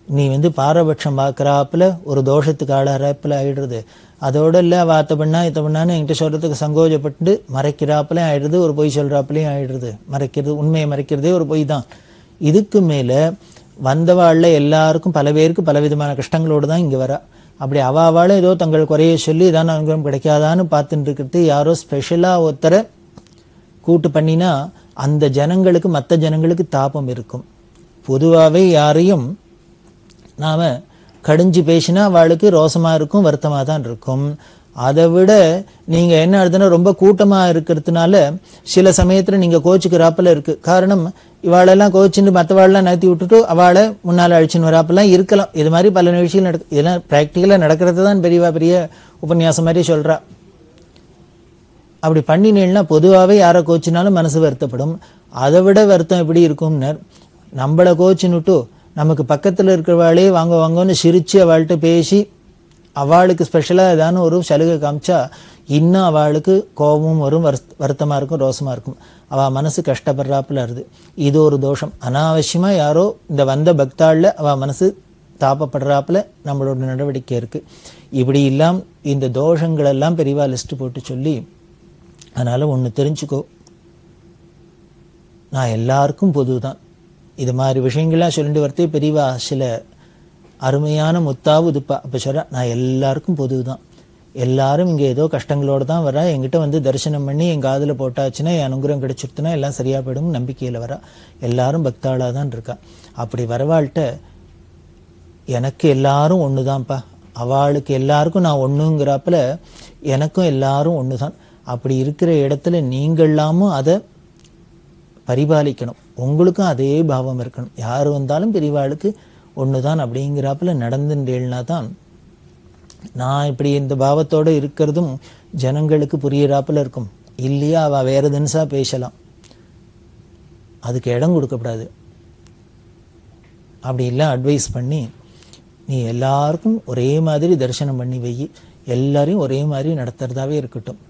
நீ வந்து பாரபட்சம் பார்க்குறாப்புல ஒரு தோஷத்துக்கு ஆளாகிறாப்புல ஆயிடுறது. அதோடு இல்லை, அவள் அத்தை பண்ணா இத்தை பண்ணான்னு என்கிட்ட சொல்கிறதுக்கு சங்கோஜப்பட்டு மறைக்கிறாப்புலையும் ஆயிடுறது, ஒரு பொய் சொல்கிறாப்புலையும் ஆயிடுறது. மறைக்கிறது, உண்மையை மறைக்கிறதே ஒரு பொய் தான். இதுக்கு மேலே வந்தவாளில் எல்லாருக்கும் பல பேருக்கு பலவிதமான கஷ்டங்களோடு தான் இங்கே வரா. அப்படி அவாவால் ஏதோ தங்கள் குறைய சொல்லி இதான அனுகிரகம் கிடைக்காதான்னு பார்த்துட்டு இருக்கிறது. யாரோ ஸ்பெஷலாக ஒருத்தரை கூட்டு பண்ணினா அந்த ஜனங்களுக்கு மற்ற ஜனங்களுக்கு தாபம் இருக்கும். பொதுவாகவே யாரையும் நாம் கடிஞ்சு பேசினா அவளுக்கு ரோசமாக இருக்கும், வருத்தமாக தான் இருக்கும். அதை விட நீங்கள் என்ன ஆகுதுன்னா ரொம்ப கூட்டமாக இருக்கிறதுனால சில சமயத்தில் நீங்கள் கோச்சுக்கிறாப்பில் இருக்குது. காரணம், இவாளெல்லாம் கோச்சுன்னு மற்றவாளெலாம் நகர்த்தி விட்டுட்டு அவளை முன்னால் அழிச்சுன்னு வராப்பெல்லாம் இருக்கலாம். இது மாதிரி பல நிகழ்ச்சிகள் இதெல்லாம் ப்ராக்டிக்கலாக நடக்கிறது தான் பெரிய உபன்யாசம் மாதிரி சொல்கிறா. அப்படி பண்ணினேன்னா பொதுவாகவே யாரை கோச்சினாலும் மனசு வருத்தப்படும். அதை விட வருத்தம் எப்படி இருக்கும்னர், நம்மளை கோச்சின்னுட்டு நமக்கு பக்கத்தில் இருக்கிறவாளே வாங்க வாங்கன்னு சிரித்து அவள்கிட்ட பேசி அவளுக்கு ஸ்பெஷலாக ஏதான ஒரு சலுகை காமிச்சா இன்னும் அவளுக்கு கோபமும் வரும், வருத்தமாக இருக்கும், ரோசமாக இருக்கும். அவள் மனசு கஷ்டப்படுறாப்புல இருது. இது ஒரு தோஷம். அனாவசியமாக யாரோ இந்த வந்த பக்தாளில் அவள் மனசு தாப்பப்படுறாப்புல நம்மளோட நடவடிக்கை இருக்குது. இப்படி இல்லாமல் இந்த தோஷங்களெல்லாம் பெரியவா லிஸ்ட்டு போட்டு சொல்லி, அதனால் ஒன்று தெரிஞ்சுக்கோ, நான் எல்லாருக்கும் பொது தான். இது மாதிரி விஷயங்கள்லாம் சொல்லிட்டு வரத்தே பெரியவா சில அருமையான முத்தாவு இதுப்பா. அப்போ சொல்கிறா, நான் எல்லாருக்கும் பொது தான். எல்லாரும் இங்கே ஏதோ கஷ்டங்களோடு தான் வரா. என்கிட்ட வந்து தரிசனம் பண்ணி என் காதில் போட்டாச்சுன்னா என் அனுகிரகம் கிடைச்சிருத்துனா எல்லாம் சரியாக போயிடும் நம்பிக்கையில் வரா. எல்லாரும் பக்தாளாக தான் இருக்கா. அப்படி வரவாள்கிட்ட எனக்கு எல்லாரும் ஒன்று தான்ப்பா, அவளுக்கு எல்லாருக்கும் நான் ஒன்றுங்கிறாப்புல எனக்கும் எல்லாரும் ஒன்று தான். அப்படி இருக்கிற இடத்துல நீங்களாமும் அதை பரிபாலிக்கணும். உங்களுக்கும் அதே பாவம் இருக்கணும். யார் வந்தாலும் பெரியவாளுக்கு ஒன்று தான் அப்படிங்கிறாப்புல நடந்துட்டேன்னா தான் நான் இப்படி இந்த பாவத்தோடு இருக்கிறதும் ஜனங்களுக்கு புரியிறாப்புல இருக்கும். இல்லையா அவள் வேறு தினசாக பேசலாம், அதுக்கு இடம் கொடுக்கக்கூடாது. அப்படி இல்லை அட்வைஸ் பண்ணி நீ எல்லாருக்கும் ஒரே மாதிரி தரிசனம் பண்ணி வை, எல்லாரையும் ஒரே மாதிரி நடத்துறதாவே இருக்கட்டும்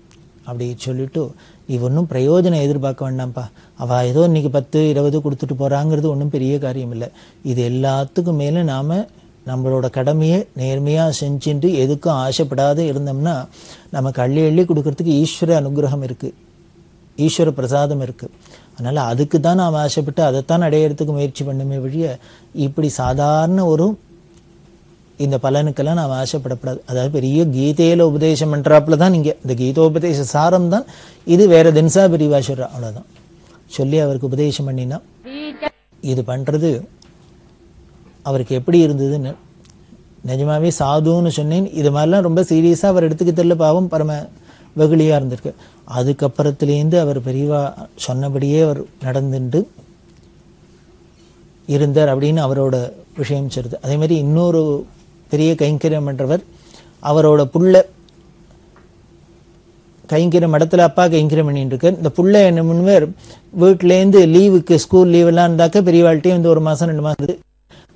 அப்படி சொல்லிவிட்டு, நீ ஒன்றும் பிரயோஜனம் எதிர்பார்க்க வேண்டாம்ப்பா, அவள் ஏதோ இன்றைக்கி 10, 20 கொடுத்துட்டு போகிறாங்கிறது ஒன்றும் பெரிய காரியம் இல்லை. இது எல்லாத்துக்கும் மேலே நாம் நம்மளோட கடமையை நேர்மையாக செஞ்சுட்டு எதுக்கும் ஆசைப்படாத இருந்தோம்னா நமக்கு அள்ளி அள்ளி கொடுக்கறதுக்கு ஈஸ்வர அனுகிரகம் இருக்குது, ஈஸ்வர பிரசாதம் இருக்குது. அதனால் அதுக்கு தான் நாம் ஆசைப்பட்டு அதைத்தான் அடையிறதுக்கு முயற்சி பண்ணுமே வழிய இப்படி சாதாரண ஒரு இந்த பலனுக்கெல்லாம் நாம் ஆசைப்படப்படாது. அதாவது பெரிய கீதையில் உபதேசம் பண்ணுறாப்புல தான் நீங்கள் இந்த கீதோபதேச சாரம் தான் இது. வேற தினசா பிரிவா சொல்கிறா, அவ்வளோதான் சொல்லி அவருக்கு உபதேசம் பண்ணினா இது பண்ணுறது அவருக்கு எப்படி இருந்ததுன்னு. நிஜமாவே சாதுன்னு சொன்னேன், இது மாதிரிலாம் ரொம்ப சீரியஸாக அவர் எடுத்துக்க தெரியல, பாவம் பரம வெகுளியாக இருந்திருக்கு. அதுக்கப்புறத்துலேருந்து அவர் பெரியவா சொன்னபடியே அவர் நடந்துட்டு இருந்தார் அப்படின்னு அவரோட விஷயம் சொல்லுது. அதே மாதிரி இன்னொரு பெரிய கைங்கரியம் பண்ணுறவர், அவரோட புள்ள கைங்கரியம் மடத்தில் அப்பா கைங்கரியம் பண்ணிட்டு இருக்கார். இந்த புள்ள என்ன முன்னர் வீட்டிலேருந்து லீவுக்கு ஸ்கூல் லீவெல்லாம் இருந்தாக்க பெரியவாழ்கிட்டே வந்து 1 மாதம் 2 மாதம்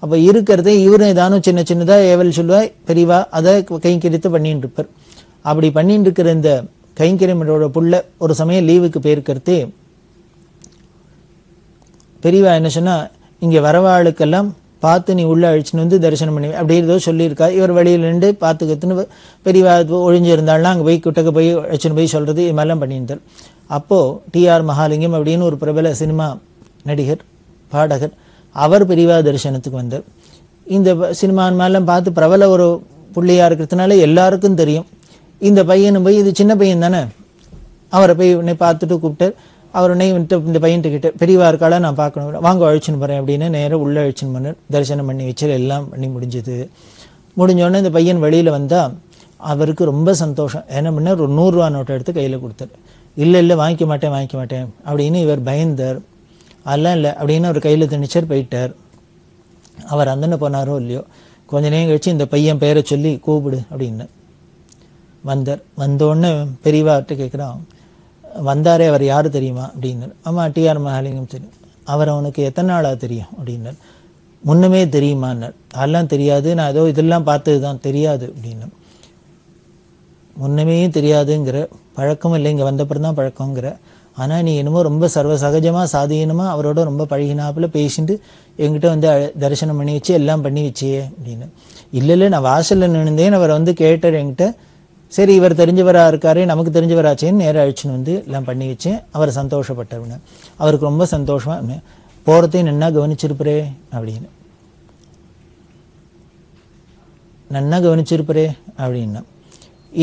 அப்போ இருக்கிறதே இவரும் ஏதானும் சின்ன சின்னதாக ஏவல் சொல்லுவாய் பெரியவா அதை கைங்கரியத்தை பண்ணிட்டு இருப்பார். அப்படி பண்ணிட்டு இருக்கிற இந்த கைங்கரியமோட புள்ள ஒரு சமயம் லீவுக்கு போயிருக்கிறதே பெரியவா என்ன சொன்னா, இங்கே வரவாளுக்கெல்லாம் பார்த்து நீ உள்ள அழிச்சுன்னு வந்து தரிசனம் பண்ணி அப்படி ஏதோ சொல்லியிருக்கா. இவர் வெளியில் நின்று பார்த்துக்கத்துன்னு பெரியவா ஒழிஞ்சு இருந்தாலும் அங்கே போய் கிட்டக்க போய் அழிச்சுன்னு போய் சொல்கிறது இது மாதிரிலாம் பண்ணியிருந்தார். அப்போது டிஆர் மகாலிங்கம் அப்படின்னு ஒரு பிரபல சினிமா நடிகர் பாடகர் அவர் பெரியவா தரிசனத்துக்கு வந்தார். இந்த சினிமா மாதிரிலாம் பார்த்து பிரபல ஒரு புள்ளியாக இருக்கிறதுனால எல்லாருக்கும் தெரியும். இந்த பையனும் போய் இது சின்ன பையன் தானே, அவரை போய் உன்னை பார்த்துட்டு கூப்பிட்டார். அவர் உடனே இந்த பையன்ட்டு கிட்ட பெரியவா இருக்காளா நான் பார்க்கணும், வாங்க அழிச்சுன்னு போகிறேன் அப்படின்னு நேராக உள்ள அழிச்சுன்னு பண்ண தரிசனம் பண்ணி வச்சு எல்லாம் பண்ணி முடிஞ்சது. முடிஞ்சோடனே இந்த பையன் வெளியில் வந்தால் அவருக்கு ரொம்ப சந்தோஷம். என்ன பண்ணார், ஒரு 100 ரூபா நோட்டை எடுத்து கையில் கொடுத்தார். இல்லை வாங்கிக்க மாட்டேன் அப்படின்னு இவர் பயந்தார். அதெல்லாம் இல்லை அப்படின்னு அவர் கையில் திணிச்சார், போயிட்டார். அவர் அந்தன போனாரோ இல்லையோ கொஞ்ச நேரம் கழிச்சு இந்த பையன் பேரை சொல்லி கூப்பிடு அப்படின்னு வந்தார். வந்தோடனே பெரியவார்கிட்ட கேட்குறான், வந்தாரே அவர் யார் தெரியுமா அப்படின்னார். ஆமாம் டிஆர் மகாலிங்கம் தெரியும். அவர் அவனுக்கு எத்தனை நாளாக தெரியும் அப்படின்னார். முன்னமே தெரியுமான்னார். அதெல்லாம் தெரியாது, நான் ஏதோ இதெல்லாம் பார்த்தது தான் தெரியாது அப்படின்னு. முன்னமே தெரியாதுங்கிற பழக்கம் இல்லை, இங்கே வந்தப்பறம் தான் பழக்கங்கிற. ஆனால் நீ என்னமோ ரொம்ப சர்வசகஜமாக சாதீனமாக அவரோட ரொம்ப பழகினாப்பில் பேசிட்டு என்கிட்ட வந்து தரிசனம் பண்ணி வச்சு எல்லாம் பண்ணி வச்சியே அப்படின்னு. இல்லை நான் வாசலில் நின்றுந்தேன், அவர் வந்து கேட்டார் என்கிட்ட. சரி இவர் தெரிஞ்சவராக இருக்காரு, நமக்கு தெரிஞ்சவராச்சேன்னு நேராக அழிச்சுன்னு வந்து எல்லாம் பண்ணி வச்சேன். அவர் சந்தோஷப்பட்டவனு, அவருக்கு ரொம்ப சந்தோஷமாக போகிறதையும் நன்னா கவனிச்சிருப்பரே அப்படின்னு. நன்னா கவனிச்சிருப்பரே அப்படின்னா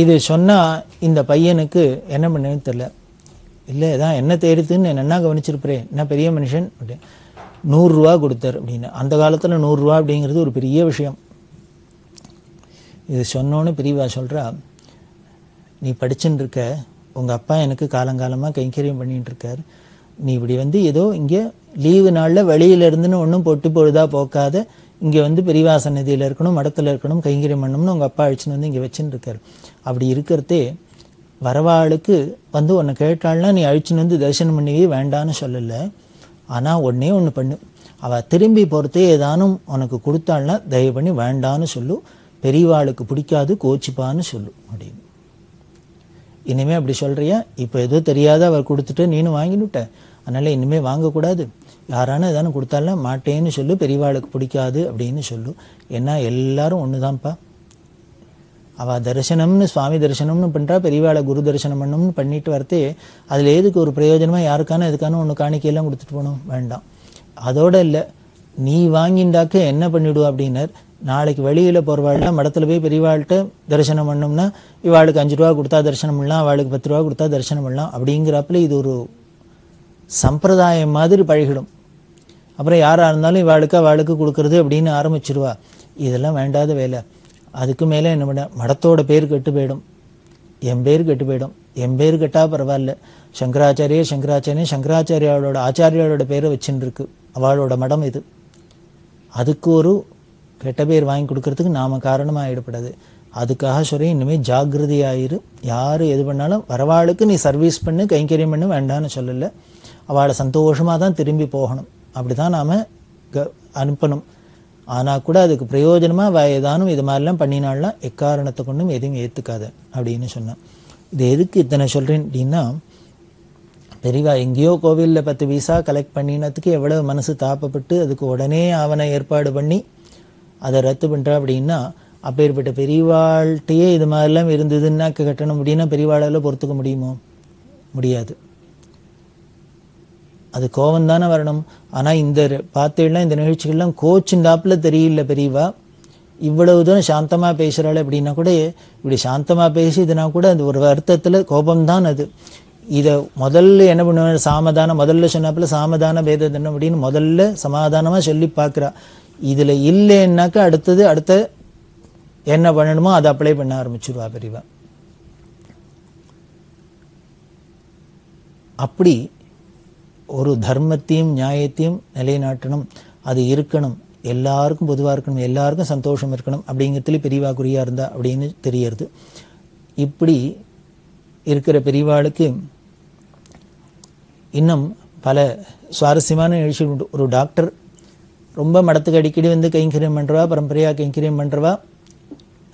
இது சொன்னால் இந்த பையனுக்கு என்ன பண்ணுன்னு தெரியல. இல்லை தான் என்ன தேடுதுன்னு நன்னா கவனிச்சிருப்பரே, என்ன பெரிய மனுஷன் அப்படின்னு 100 ரூபா கொடுத்தார் அப்படின்னு. அந்த காலத்தில் 100 ரூபா அப்படிங்கிறது ஒரு பெரிய விஷயம். இது சொன்னோன்னு பெரியவா சொல்கிறா, நீ படிச்சுன்னு இருக்க, உங்கள் அப்பா எனக்கு காலங்காலமாக கைங்கரியம் பண்ணிட்டு இருக்கார். நீ இப்படி வந்து ஏதோ இங்கே லீவு நாளில் வெளியில் இருந்துன்னு ஒன்றும் பொட்டு பொழுதாக போக்காத இங்கே வந்து பெரியவா சன்னதியில் இருக்கணும், மடத்தில் இருக்கணும், கைங்கரியம் பண்ணணும்னு உங்கள் அப்பா அழிச்சுன்னு வந்து இங்கே வச்சுன்னு இருக்கார். அப்படி இருக்கிறதே வரவாளுக்கு வந்து உன்னை கேட்டாள்னா நீ அழிச்சுன்னு வந்து தரிசனம் பண்ணவே வேண்டான்னு சொல்லலை. ஆனால் ஒன்றே ஒன்று பண்ணு, அவள் திரும்பி போகிறதே ஏதானும் உனக்கு கொடுத்தாள்னா தயவு பண்ணி வேண்டான்னு சொல்லு, பெரியவாளுக்கு பிடிக்காது கோச்சிப்பான்னு சொல்லு அப்படின்னு. இனிமேல் அப்படி சொல்கிறியா, இப்போ ஏதோ தெரியாத அவர் கொடுத்துட்டு நீனும் வாங்கினுட்ட, அதனால் இனிமேல் வாங்கக்கூடாது, யாரானு ஏதானு கொடுத்தாலும் மாட்டேன்னு சொல்லு, பெரியவாளுக்கு பிடிக்காது அப்படின்னு சொல்லு. ஏன்னா எல்லாரும் ஒன்று தான்ப்பா. அவள் தரிசனம்னு சுவாமி தரிசனம்னு பண்ணுறா, பெரியவாளை குரு தரிசனம் பண்ணணும்னு பண்ணிட்டு வரத்தே அதில் எதுக்கு ஒரு பிரயோஜனமாக யாருக்கான எதுக்கான ஒன்று காணிக்கையெல்லாம் கொடுத்துட்டு போகணும், வேண்டாம். அதோடு இல்லை, நீ வாங்கிண்டாக்க என்ன பண்ணிவிடுவா அப்படின்னார். நாளைக்கு வெளியில் போகிறவாள்லாம் மடத்தில் போய் பெரியவாள்கிட்ட தரிசனம் பண்ணோம்னா இவாளுக்கு 5 ரூபா கொடுத்தா தரிசனம் பண்ணலாம், அவளுக்கு 10 ரூபா கொடுத்தா தரிசனம் பண்ணலாம் அப்படிங்கிறப்பல இது ஒரு சம்பிரதாயம் மாதிரி பழகிடும். அப்புறம் யாராக இருந்தாலும் இவாளுக்கு கொடுக்கறது அப்படின்னு ஆரம்பிச்சிருவா. இதெல்லாம் வேண்டாத வேலை. அதுக்கு மேலே என்ன பண்ண, மடத்தோட பேர் கெட்டு போயிடும், என் பேர் கெட்டு போயிடும். என் பேர் கெட்டால் பரவாயில்ல, சங்கராச்சாரியாவோட ஆச்சாரியாவோட பேரை வச்சுன்னு இருக்கு அவளோட மடம் இது. அதுக்கு ஒரு கெட்ட பேர் வாங்கி கொடுக்கறதுக்கு நாம் காரணமாக ஈடுபடாது. அதுக்காக சொல்லி இனிமேல் ஜாகிரதையாயிரு. யார் எது பண்ணாலும் வரவாளுக்கு நீ சர்வீஸ் பண்ணு, கைங்கரியம் பண்ணு, வேண்டான்னு சொல்லலை. அவளை சந்தோஷமாக தான் திரும்பி போகணும், அப்படி தான் நாம் அனுப்பணும். ஆனால் கூட அதுக்கு பிரயோஜனமாக ஏதானும் இது மாதிரிலாம் பண்ணினாலாம் எக்காரணத்தை கொண்டும் எதையும் ஏற்றுக்காத அப்படின்னு சொன்னான். இது எதுக்கு இத்தனை சொல்கிறேன் அப்படின்னா, பெரியவா எங்கேயோ கோவிலில் 10 பைசா கலெக்ட் பண்ணினதுக்கு எவ்வளோ மனசு தாப்பப்பட்டு அதுக்கு உடனே அவனை ஏற்பாடு பண்ணி அதை ரத்து பண்ணுறா அப்படின்னா அப்பேற்பட்ட பெரியவாழ்கிட்டயே இது மாதிரிலாம் இருந்ததுன்னா கட்டணும் அப்படின்னா பெரியவாளால் பொறுத்துக்க முடியுமோ? முடியாது. அது கோவம் தானே வரணும். ஆனால் இந்த பார்த்தீங்கன்னா இந்த நிகழ்ச்சிகள்லாம் கோச்சுண்டாப்புல தெரியல பெரியவா. இவ்வளவு தூரம் சாந்தமாக பேசுகிறாள் அப்படின்னா கூட இப்படி சாந்தமாக பேசிதுன்னா கூட அது ஒரு வருத்தத்தில் கோபம்தான் அது. இதை முதல்ல என்ன பண்ணுவேன், சாமதானம் முதல்ல சொன்னாப்புல சாமதான பேதம் அப்படின்னு முதல்ல சமாதானமாக சொல்லி பார்க்குறா. இதில் இல்லைன்னாக்கா அடுத்த என்ன பண்ணணுமோ அதை அப்ளை பண்ண ஆரம்பிச்சுடுவா பெரியவா. அப்படி ஒரு தர்மத்தையும் நியாயத்தையும் நிலைநாட்டணும், அது இருக்கணும், எல்லாருக்கும் பொதுவாக இருக்கணும், எல்லாருக்கும் சந்தோஷம் இருக்கணும் அப்படிங்கிறதுல பெரியவா குறியா இருந்தா அப்படின்னு தெரியறது. இப்படி இருக்கிற பெரியவாளுக்கு இன்னும் பல சுவாரஸ்யமான நிகழ்ச்சிகள் உண்டு. ஒரு டாக்டர் ரொம்ப மடத்துக்கு அடிக்கடி வந்து கைங்கரியம் பண்ணுறவா, பரம்பரையாக கைங்கரியம் பண்ணுறவா,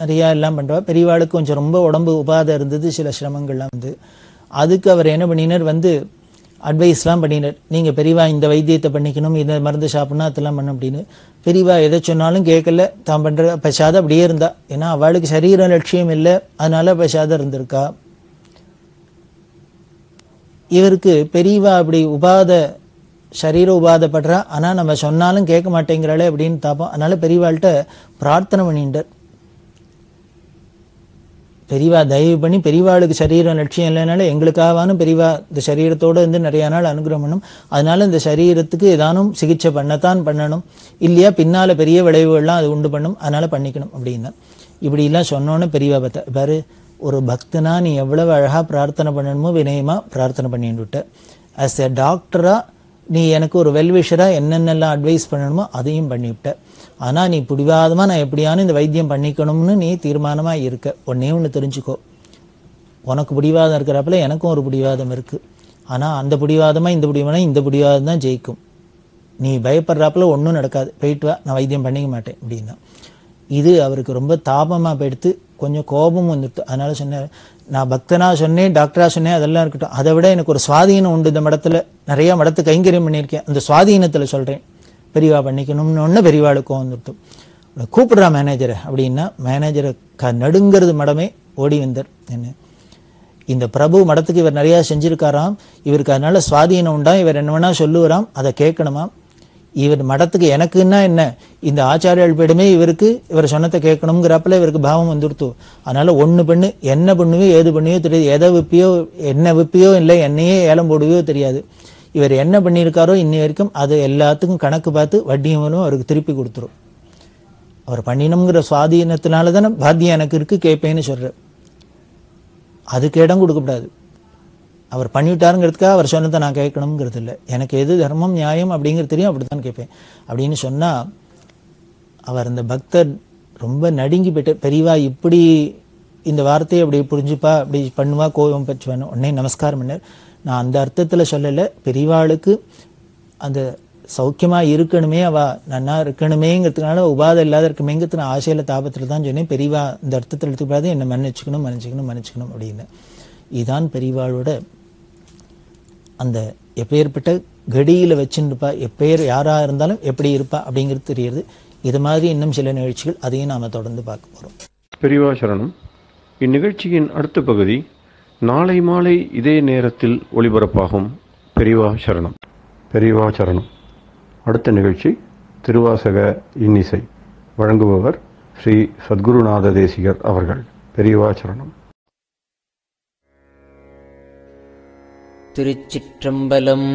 நிறையா எல்லாம் பண்ணுறவா. பெரியவாளுக்கு கொஞ்சம் ரொம்ப உடம்பு உபாதை இருந்தது, சில சிரமங்கள்லாம் வந்து. அதுக்கு அவர் என்ன பண்ணினார், வந்து அட்வைஸ்லாம் பண்ணினார். நீங்கள் பெரியவா இந்த வைத்தியத்தை பண்ணிக்கணும், இந்த மருந்து சாப்பிட்ணும், அதெல்லாம் பண்ணணும் அப்படின்னு. பெரியவா எதை சொன்னாலும் கேட்கல, தான் பண்ணுற பசாத அப்படியே இருந்தா. ஏன்னா அவளுக்கு சரீர லட்சியம் இல்லை, அதனால பசாத இருந்திருக்கா. இவருக்கு பெரியவா அப்படி சரீர உபாதப்படுறா, ஆனால் நம்ம சொன்னாலும் கேட்க மாட்டேங்கிறாளே அப்படின்னு தாப்போம். அதனால பெரியவாள்கிட்ட பிரார்த்தனை பண்ணிட்டார். பெரியவா தயவு பண்ணி பெரியவாளுக்கு சரீரம் லட்சியம் இல்லைனால எங்களுக்காவானும் பெரியவா இந்த சரீரத்தோடு வந்து நிறையா நாள் அனுகிரகம் பண்ணும், அதனால இந்த சரீரத்துக்கு ஏதானும் சிகிச்சை பண்ணணும், இல்லையா பின்னால் பெரிய விளைவுகள்லாம் அது உண்டு பண்ணும், அதனால பண்ணிக்கணும் அப்படின்னா. இப்படிலாம் சொன்னோன்னு பெரியவா பார்த்தா, பாரு ஒரு பக்தனா நீ எவ்வளவு அழகாக பிரார்த்தனை பண்ணணுமோ வினயமாக பிரார்த்தனை பண்ணிட்டு விட்ட. ஆஸ் எ டாக்டராக நீ எனக்கு ஒரு வெல்விஷராக என்னென்னலாம் அட்வைஸ் பண்ணணுமோ அதையும் பண்ணிவிட்ட. ஆனால் நீ பிடிவாதமாக நான் எப்படியானு இந்த வைத்தியம் பண்ணிக்கணும்னு நீ தீர்மானமாக இருக்க. ஒன்றே ஒன்று தெரிஞ்சுக்கோ, உனக்கு பிடிவாதம் இருக்கிறப்பல எனக்கும் ஒரு பிடிவாதம் இருக்குது. ஆனால் அந்த பிடிவாதமாக இந்த பிடிவாதம் தான் ஜெயிக்கும். நீ பயப்படுறாப்புல ஒன்றும் நடக்காது, போயிட்டு வா, நான் வைத்தியம் பண்ணிக்க மாட்டேன் அப்படின்னா. இது அவருக்கு ரொம்ப தாபமாக போயிடுத்து, கொஞ்சம் கோபமும் வந்துட்டு. அதனால சொன்னார், நான் பக்தனாக சொன்னேன், டாக்டராக சொன்னேன், அதெல்லாம் இருக்கட்டும், அதை விட எனக்கு ஒரு சுவாதீனம் உண்டு. இந்த மடத்தில் நிறையா மடத்து கைங்கரியம் பண்ணியிருக்கேன், அந்த சுவாதீனத்தில் சொல்கிறேன், பெரியவா பண்ணிக்கணும்னு ஒன்று பெரியவாளுக்கும் வந்துட்டு. கூப்பிடுறா மேனேஜரை அப்படின்னா, மேனேஜரை நடுங்கிறது மடமே ஓடி வந்தார். என்ன இந்த பிரபு மடத்துக்கு இவர் நிறையா செஞ்சுருக்காராம், இவருக்கு அதனால சுவாதீனம் உண்டா, இவர் என்ன வேணா சொல்லுவாராம், அதை கேட்கணுமாம். இவர் மடத்துக்கு எனக்குன்னா என்ன, இந்த ஆச்சாரியால் போயிடுமே இவர் சொன்னதை கேட்கணுங்கிறப்பல இவருக்கு பாவம் வந்துடுத்து. அதனால ஒன்று பண்ணு, என்ன பண்ணுவியோ ஏது பண்ணுவியோ தெரியாது, எதை விற்பியோ என்ன விற்பியோ இல்லை, என்னையே ஏலம் போடுவியோ தெரியாது. இவர் என்ன பண்ணியிருக்காரோ இன்னி வரைக்கும் அது எல்லாத்துக்கும் கணக்கு பார்த்து வட்டியும் அவருக்கு திருப்பி கொடுத்துரும். அவர் பண்ணினோங்கிற சுவாதீனத்தினால தானே பாத்தியம் எனக்கு இருக்கு கேட்பேன்னு சொல்றார். அதுக்கு இடம் கொடுக்கக்கூடாது. அவர் பண்ணிவிட்டாருங்கிறதுக்காக அவர் சொன்னதை நான் கேட்கணுங்கிறது இல்லை, எனக்கு எது தர்மம் நியாயம் அப்படிங்கிறது தெரியும், அப்படித்தான் கேட்பேன் அப்படின்னு சொன்னால் அவர் அந்த பக்தர் ரொம்ப நடுங்கி போயிட்டு, பெரியவா இப்படி இந்த வார்த்தையை அப்படி புரிஞ்சுப்பா, அப்படி பண்ணுவா, கோபம் பச்சுவான்னு உடனே நமஸ்காரம் பண்ணார். நான் அந்த அர்த்தத்தில் சொல்லலை, பெரியவாளுக்கு அந்த சௌக்கியமாக இருக்கணுமே, அவள் நன்னா இருக்கணுமேங்கிறதுனால உபாதை இல்லாத இருக்குமேங்கிறது நான் ஆசையில் தாபத்தில் தான் சொன்னேன். பெரியவா இந்த அர்த்தத்தில் எடுத்துக்கூடாது, என்னை மன்னிச்சுக்கணும் அப்படின்னு. இதுதான் பெரியவாளோட அந்த எப்பேற்பட்ட கடியில் வச்சுருப்பா, எப்பேர் யாராக இருந்தாலும் எப்படி இருப்பா அப்படிங்கிறது தெரியுது. இது மாதிரி இன்னும் சில நிகழ்ச்சிகள், அதையும் நாம் தொடர்ந்து பார்க்க போகிறோம். பெரியவா சரணம். இந்நிகழ்ச்சியின் அடுத்த பகுதி நாளை மாலை இதே நேரத்தில் ஒளிபரப்பாகும். பெரியவா சரணம். பெரியவா சரணம். அடுத்த நிகழ்ச்சி திருவாசக இன்னிசை. வழங்குபவர் ஸ்ரீ சத்குருநாத தேசிகர் அவர்கள். பெரியவா சரணம். திருச்சிற்றம்பலம்.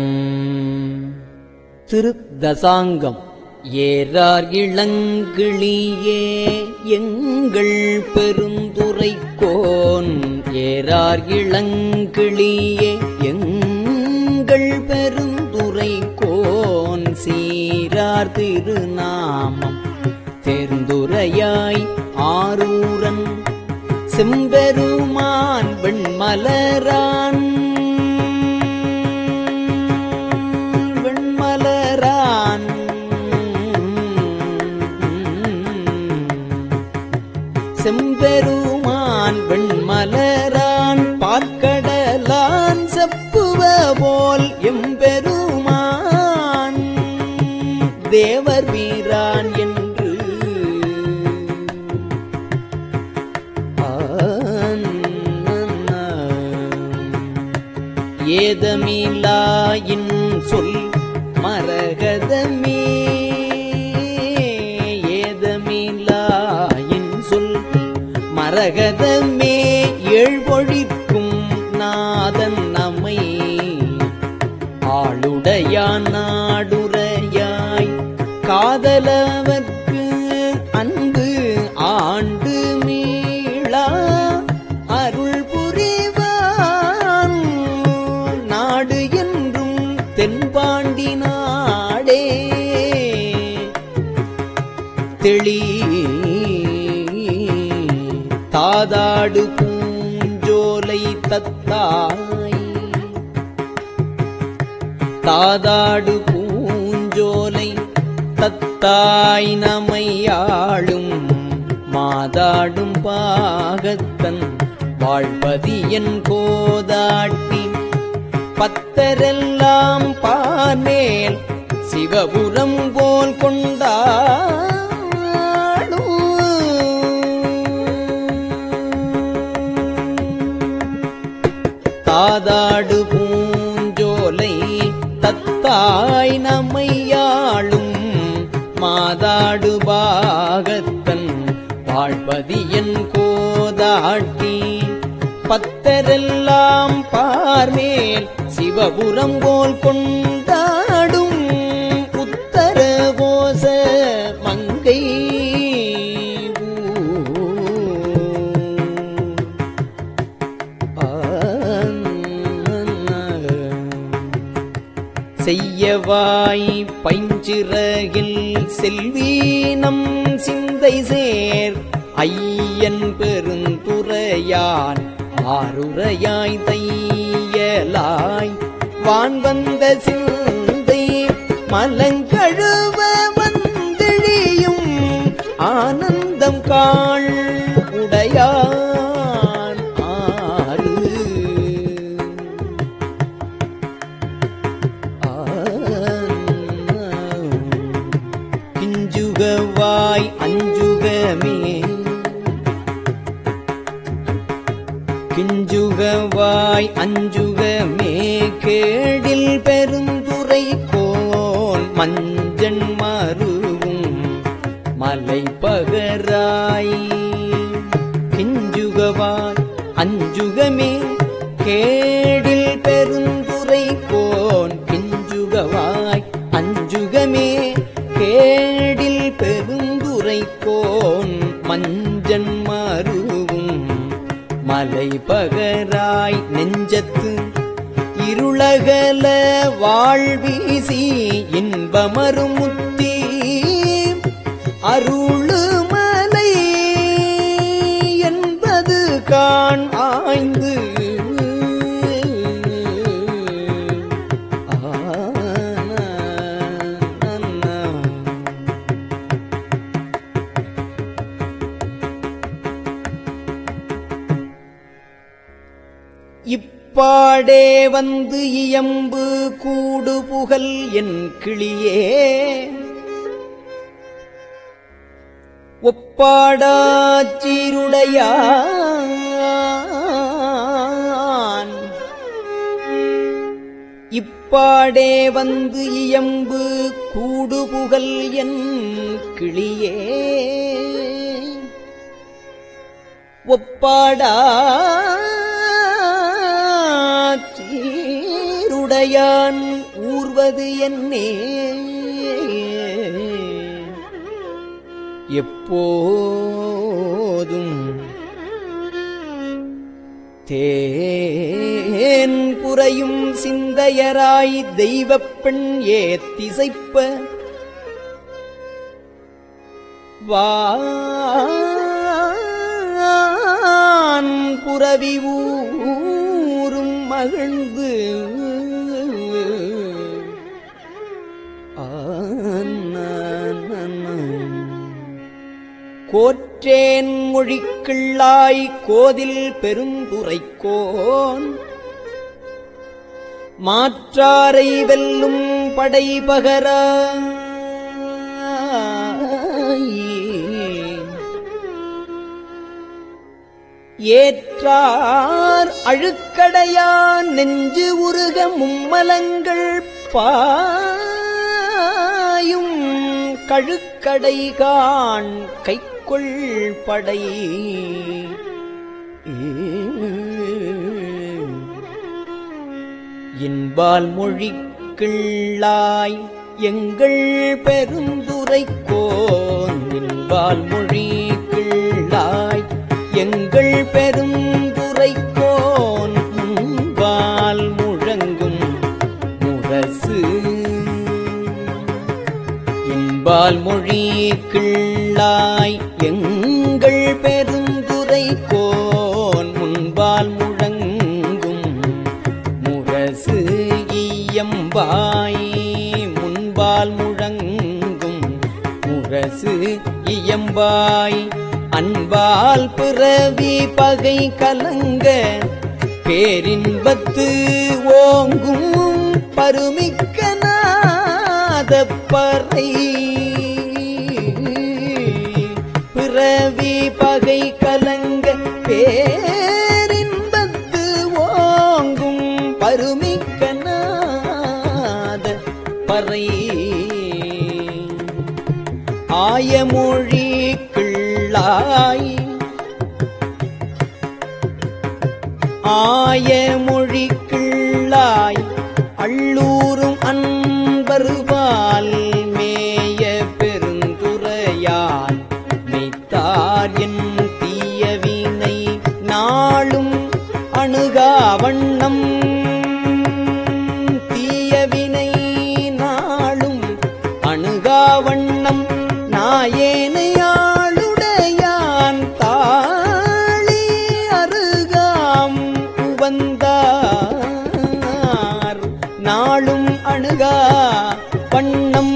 திருத்தசாங்கம். ஏறார் இளங்கிளியே எங்கள் பெருந்துரைக்கோன், ஏறார் இளங்கிளியே எங்கள் பெருந்துரைக்கோன், சீரார் திருநாமம் தேர்ந்துரையாய் ஆரூரன் செம்பெருமான் வெண்மலரான், செம்பெருமான் வெண்மலரான் பார்க்கடலான் செப்புவ போல் எம்பெருமான் தேவர் வீரான் என்று ஏதமிலாயின் சொல் மரகதமே ஏதமிலாயின் சொல் மரகதமே ஏழ்வொழிக்கும் நாதன் நம்மை ஆளுடையான் நாடுரையாய் காதலவர்க்கு அன்பு ஆண்டு மீளா அருள் புரிவான் நாடு என்றும் தென்பாண்டி நாடே தெளி தாதாடு பூஞ்சோலை தத்தாய் தாதாடு பூஞ்சோலை தத்தாய் நமையாளும் மாதாடும் பாகத்தன் வாழ்பதியன் கோதாட்டி பத்தரெல்லாம் பார்மேல் சிவபுரம் போல் கொண்டாடும் தாதாடு பூஞ்சோலை தத்தாய் நம்மையாளும் மாதாடு பாகத்தன் வாழ்பதியன் கோதாட்டி பத்தரெல்லாம் பார்மேல் சிவபுரம் போல் கொண்டாடும் உத்தர கோச மங்கை செய்யவாய் பைஞ்சிறகில் செல்வீனம் சிந்தை சேர் ஐயன் பெருந்துரையான் ஆருரையாய் தையலாய் வான் வந்த சிந்தை மலங்கழுவ வந்தெழியும் ஆனந்தம் காள் உடையான் ஆறு கிஞ்சுகவாய் அஞ்சுகமே கிஞ்சுகவாய் அஞ்சுகமே கேடில் பெருந்துரை கோல் மஞ்சன் மருவும் மலை பகராய் கிஞ்சுகவாய் அஞ்சுகமே கேடில் பெருந்துரை கோன் கிஞ்சுகவாய் அஞ்சுகமே கேடில் பெருந்துரை கோன் மஞ்சன் மருவும் மலை பகராய் நெஞ்சத்து இருளகல வாழ்வீசி இன்பமருமுத்தி அருளுமலை என்பது காண் ஆய்ந்து இப்பாடே வந்து இயம்பு கூடு புகழ் என் கிளியே ஒப்பாடாச்சீருடையான் இப்பாடே வந்து இயம்பு கூடு புகழ் என் கிளியே ஒப்பாடா சீருடையான் ஊர்வது என்னே எப்போதும் தேன் புரையும் சிந்தையராய் தெய்வப் பெண் ஏத்திசைப்ப வான் புரவி ஊரும் மகிழ்ந்து கோற்றேன் மொழிக்கிள்ளாய் கோதில் பெருந்துரைக்கோன் மாற்றாரை வெல்லும் படைபகராய் ஏற்றார் அழுக்கடையான் நெஞ்சு உருக மும்மலங்கள் பாயும் கழுக்கடைகான் கைக்கொள் படை இன்பால் மொழிக்கிள்ளாய் எங்கள் பெருந்துரைக்கோன் இன்பால் மொழிக்கிள்ளாய் எங்கள் பெருந்துரைக்கோன் முன்பால் முழங்கும் முரசு இன்பால் மொழிக்கிள்ளாய் எங்கள் பெருந்துரைக்கோன் முன்பால் முழங்கும் முரசு இயம்பாய் முன்பால் முழங்கும் முரசு இயம்பாய் அன்பால் பிறவி பகை கலங்க பேரின்பத்து ஓங்கும் பருமிக்க நாதப்பறை பிறவி பகை கலங்க பேரின்பத்து ஓங்கும் பருமிக்க நாதப்பறை ஆயமொழி கிள்ளாய் ஆயமொழி கிள்ளாய் அள்ளூரும் அன்பருபால் மேய பெருந்துரையான் மெய்த்தார் என் தீயவினை நாளும் அணுகா வண்ணம் தீயவினை நாளும் அணுகா வண்ணம் நாயேனையாளுடையான் தாளி அருகாம் உவந்தார் நாளும் அணுகா வண்ணம்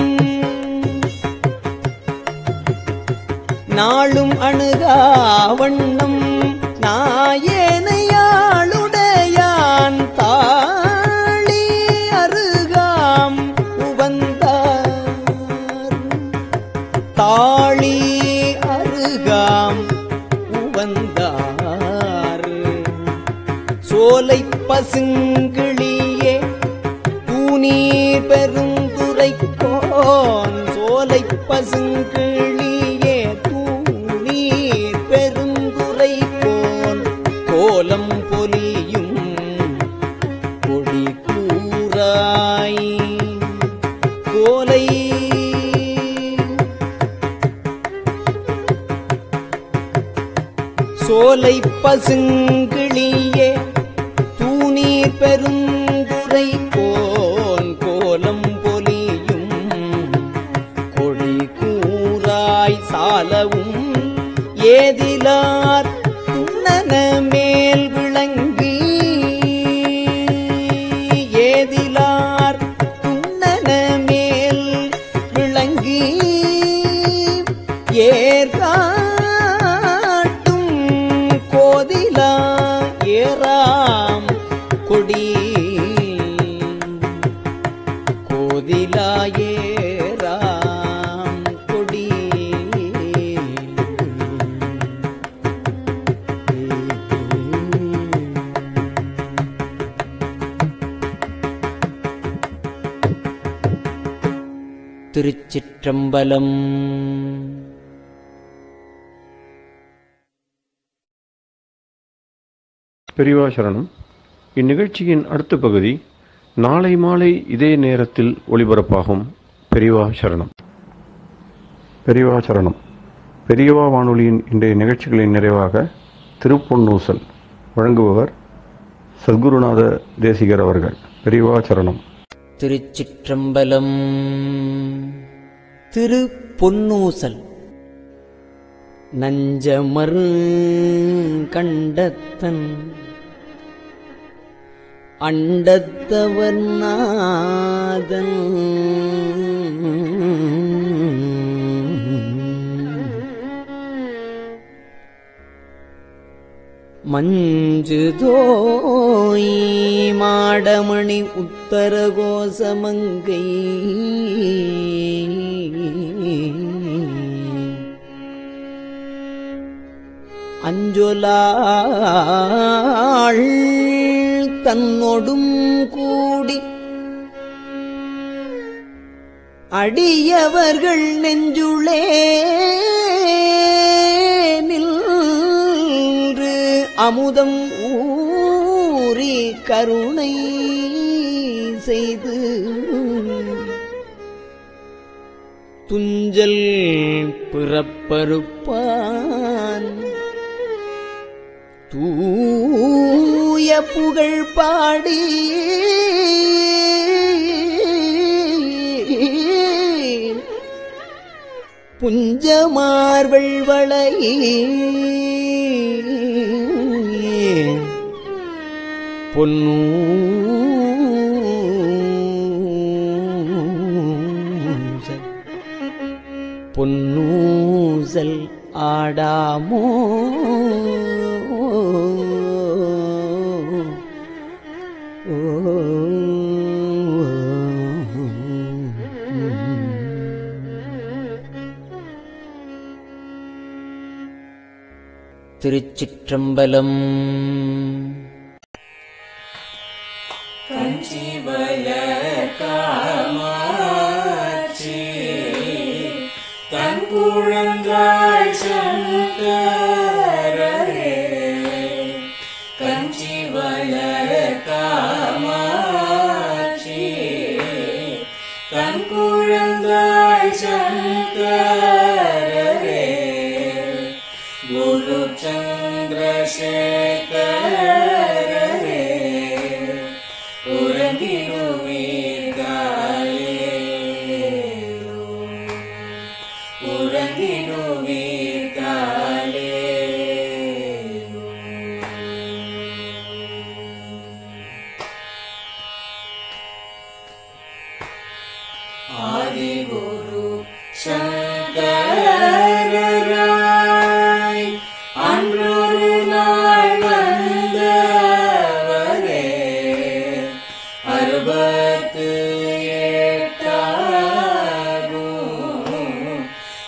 நாளும் அணுகா வண்ணம் நாயேனையாளுடையான் தாளி அருகாம் உவந்தார் தாளி அருகாம் உவந்தார் சோலை பசுங்கிளியே தூணீர் பெருந்துரைக்கோன் சோலை பசுங்கிளியே தூணீர் பெருந்துரைக்கோன் கோலம் பொலியும் கொடி கூறாய் கோலை சோலை பசுங்கிளியே தூணீர் பெருந்துரைக்கோன் கோலம் பொலியும் கொடி கூறாய் சாலவும் ஏதிலார் துண்ணன மேல் விளங்கி ஏதிலார் துண்ணன மேல் விளங்கி ஏற்காட்டும் கோதிலா ஏறாம் கொடி கோதிலா ஏறாம் கொடி திருச்சிற்றம்பலம். பெரியவா சரணம். இந்நிகழ்ச்சியின் அடுத்த பகுதி நாளை மாலை இதே நேரத்தில் ஒளிபரப்பாகும். பெரியவா சரணம். பெரியவா சரணம். பெரியவா வானொலியின் இன்றைய நிகழ்ச்சிகளின் நிறைவாக திருப்பொன்னூசல் வழங்குபவர் சத்குருநாத தேசிகர் அவர்கள். பெரியவா சரணம். திருச்சிற்றம்பலம். திருப்பொன்னூசல். நஞ்சமர் கண்டத்தன் அண்டத்தவர் நாதன் மஞ்சுதோய் மாடமணி உத்தர கோசமங்கை அஞ்சொலாள் தன்னொடும் கூடி அடியவர்கள் நெஞ்சுளே நின்று அமுதம் ஊறி கருணை செய்து துஞ்சல் பிறப்பறுப்பான் தூய புகழ் பாடி புஞ்சமார்வள் வளையே பொன்னூசல் ஆடாமோ திருச்சிற்றம்பலம். காமாட்சி தன் குழந்தாய் சங்கரரே கஞ்சி வளர் காமாட்சி தன் குழந்தாய் சங்கரரே குரு சந்திரசேகரரே ஆதிகுரு சங்கரராய் அன்றொரு நாள் வந்தவரே 68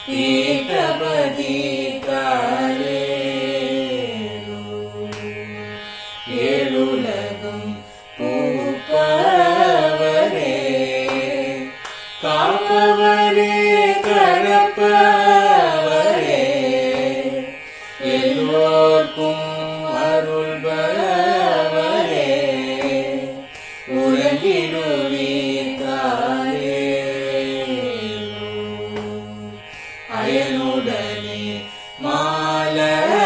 பீட்டபதி காலே ஏழுலகம் பூப்பவரே காப்பவரே கடப்பவரே எல்லோர்க்கும் அருள்பவரே உலகிடுவீதாரே அயனுடனே மாலவனோ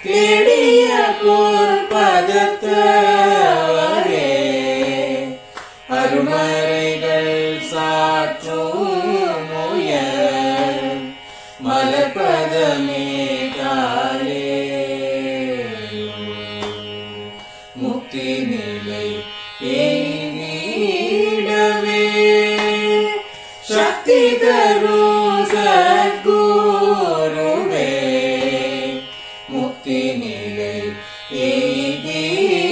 தேடிய பொற்பதத்தவரே அருமறைகள் சாற்றும் முயல் மலர்பதமே காலே முக்தி நிலை எய்திடவே சக்தி தரும் சத்குருவே முக்தி நிலை எய்திடவே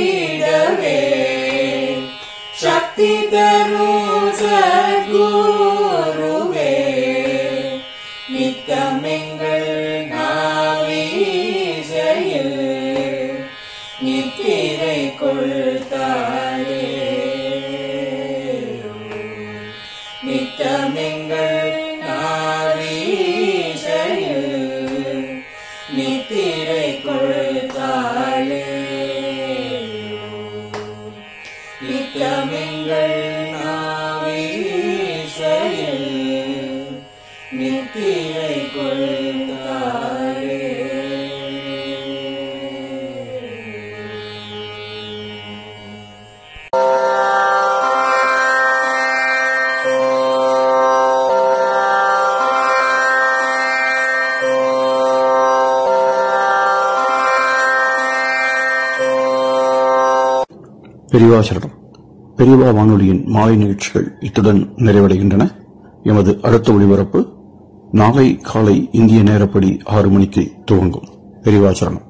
சக்தி தரும் சத்குருவே நித்தமெங்கள் நாவீசையில் நித்திரை கொள்தாயே நித்தமெங்கள் நாவீசையில் நித்திரை கொள்தாயே நித்தமெங்கள் நாவீசையில் நித்திரை கொள்தாயே. பெரியவா சரணம். பெரியவா வானொலியின் மாலை நிகழ்ச்சிகள் இத்துடன் நிறைவடைகின்றன. எமது அடுத்த ஒளிபரப்பு நாளை காலை இந்திய நேரப்படி 6 மணிக்கு துவங்கும். பெரியவா சரணம்.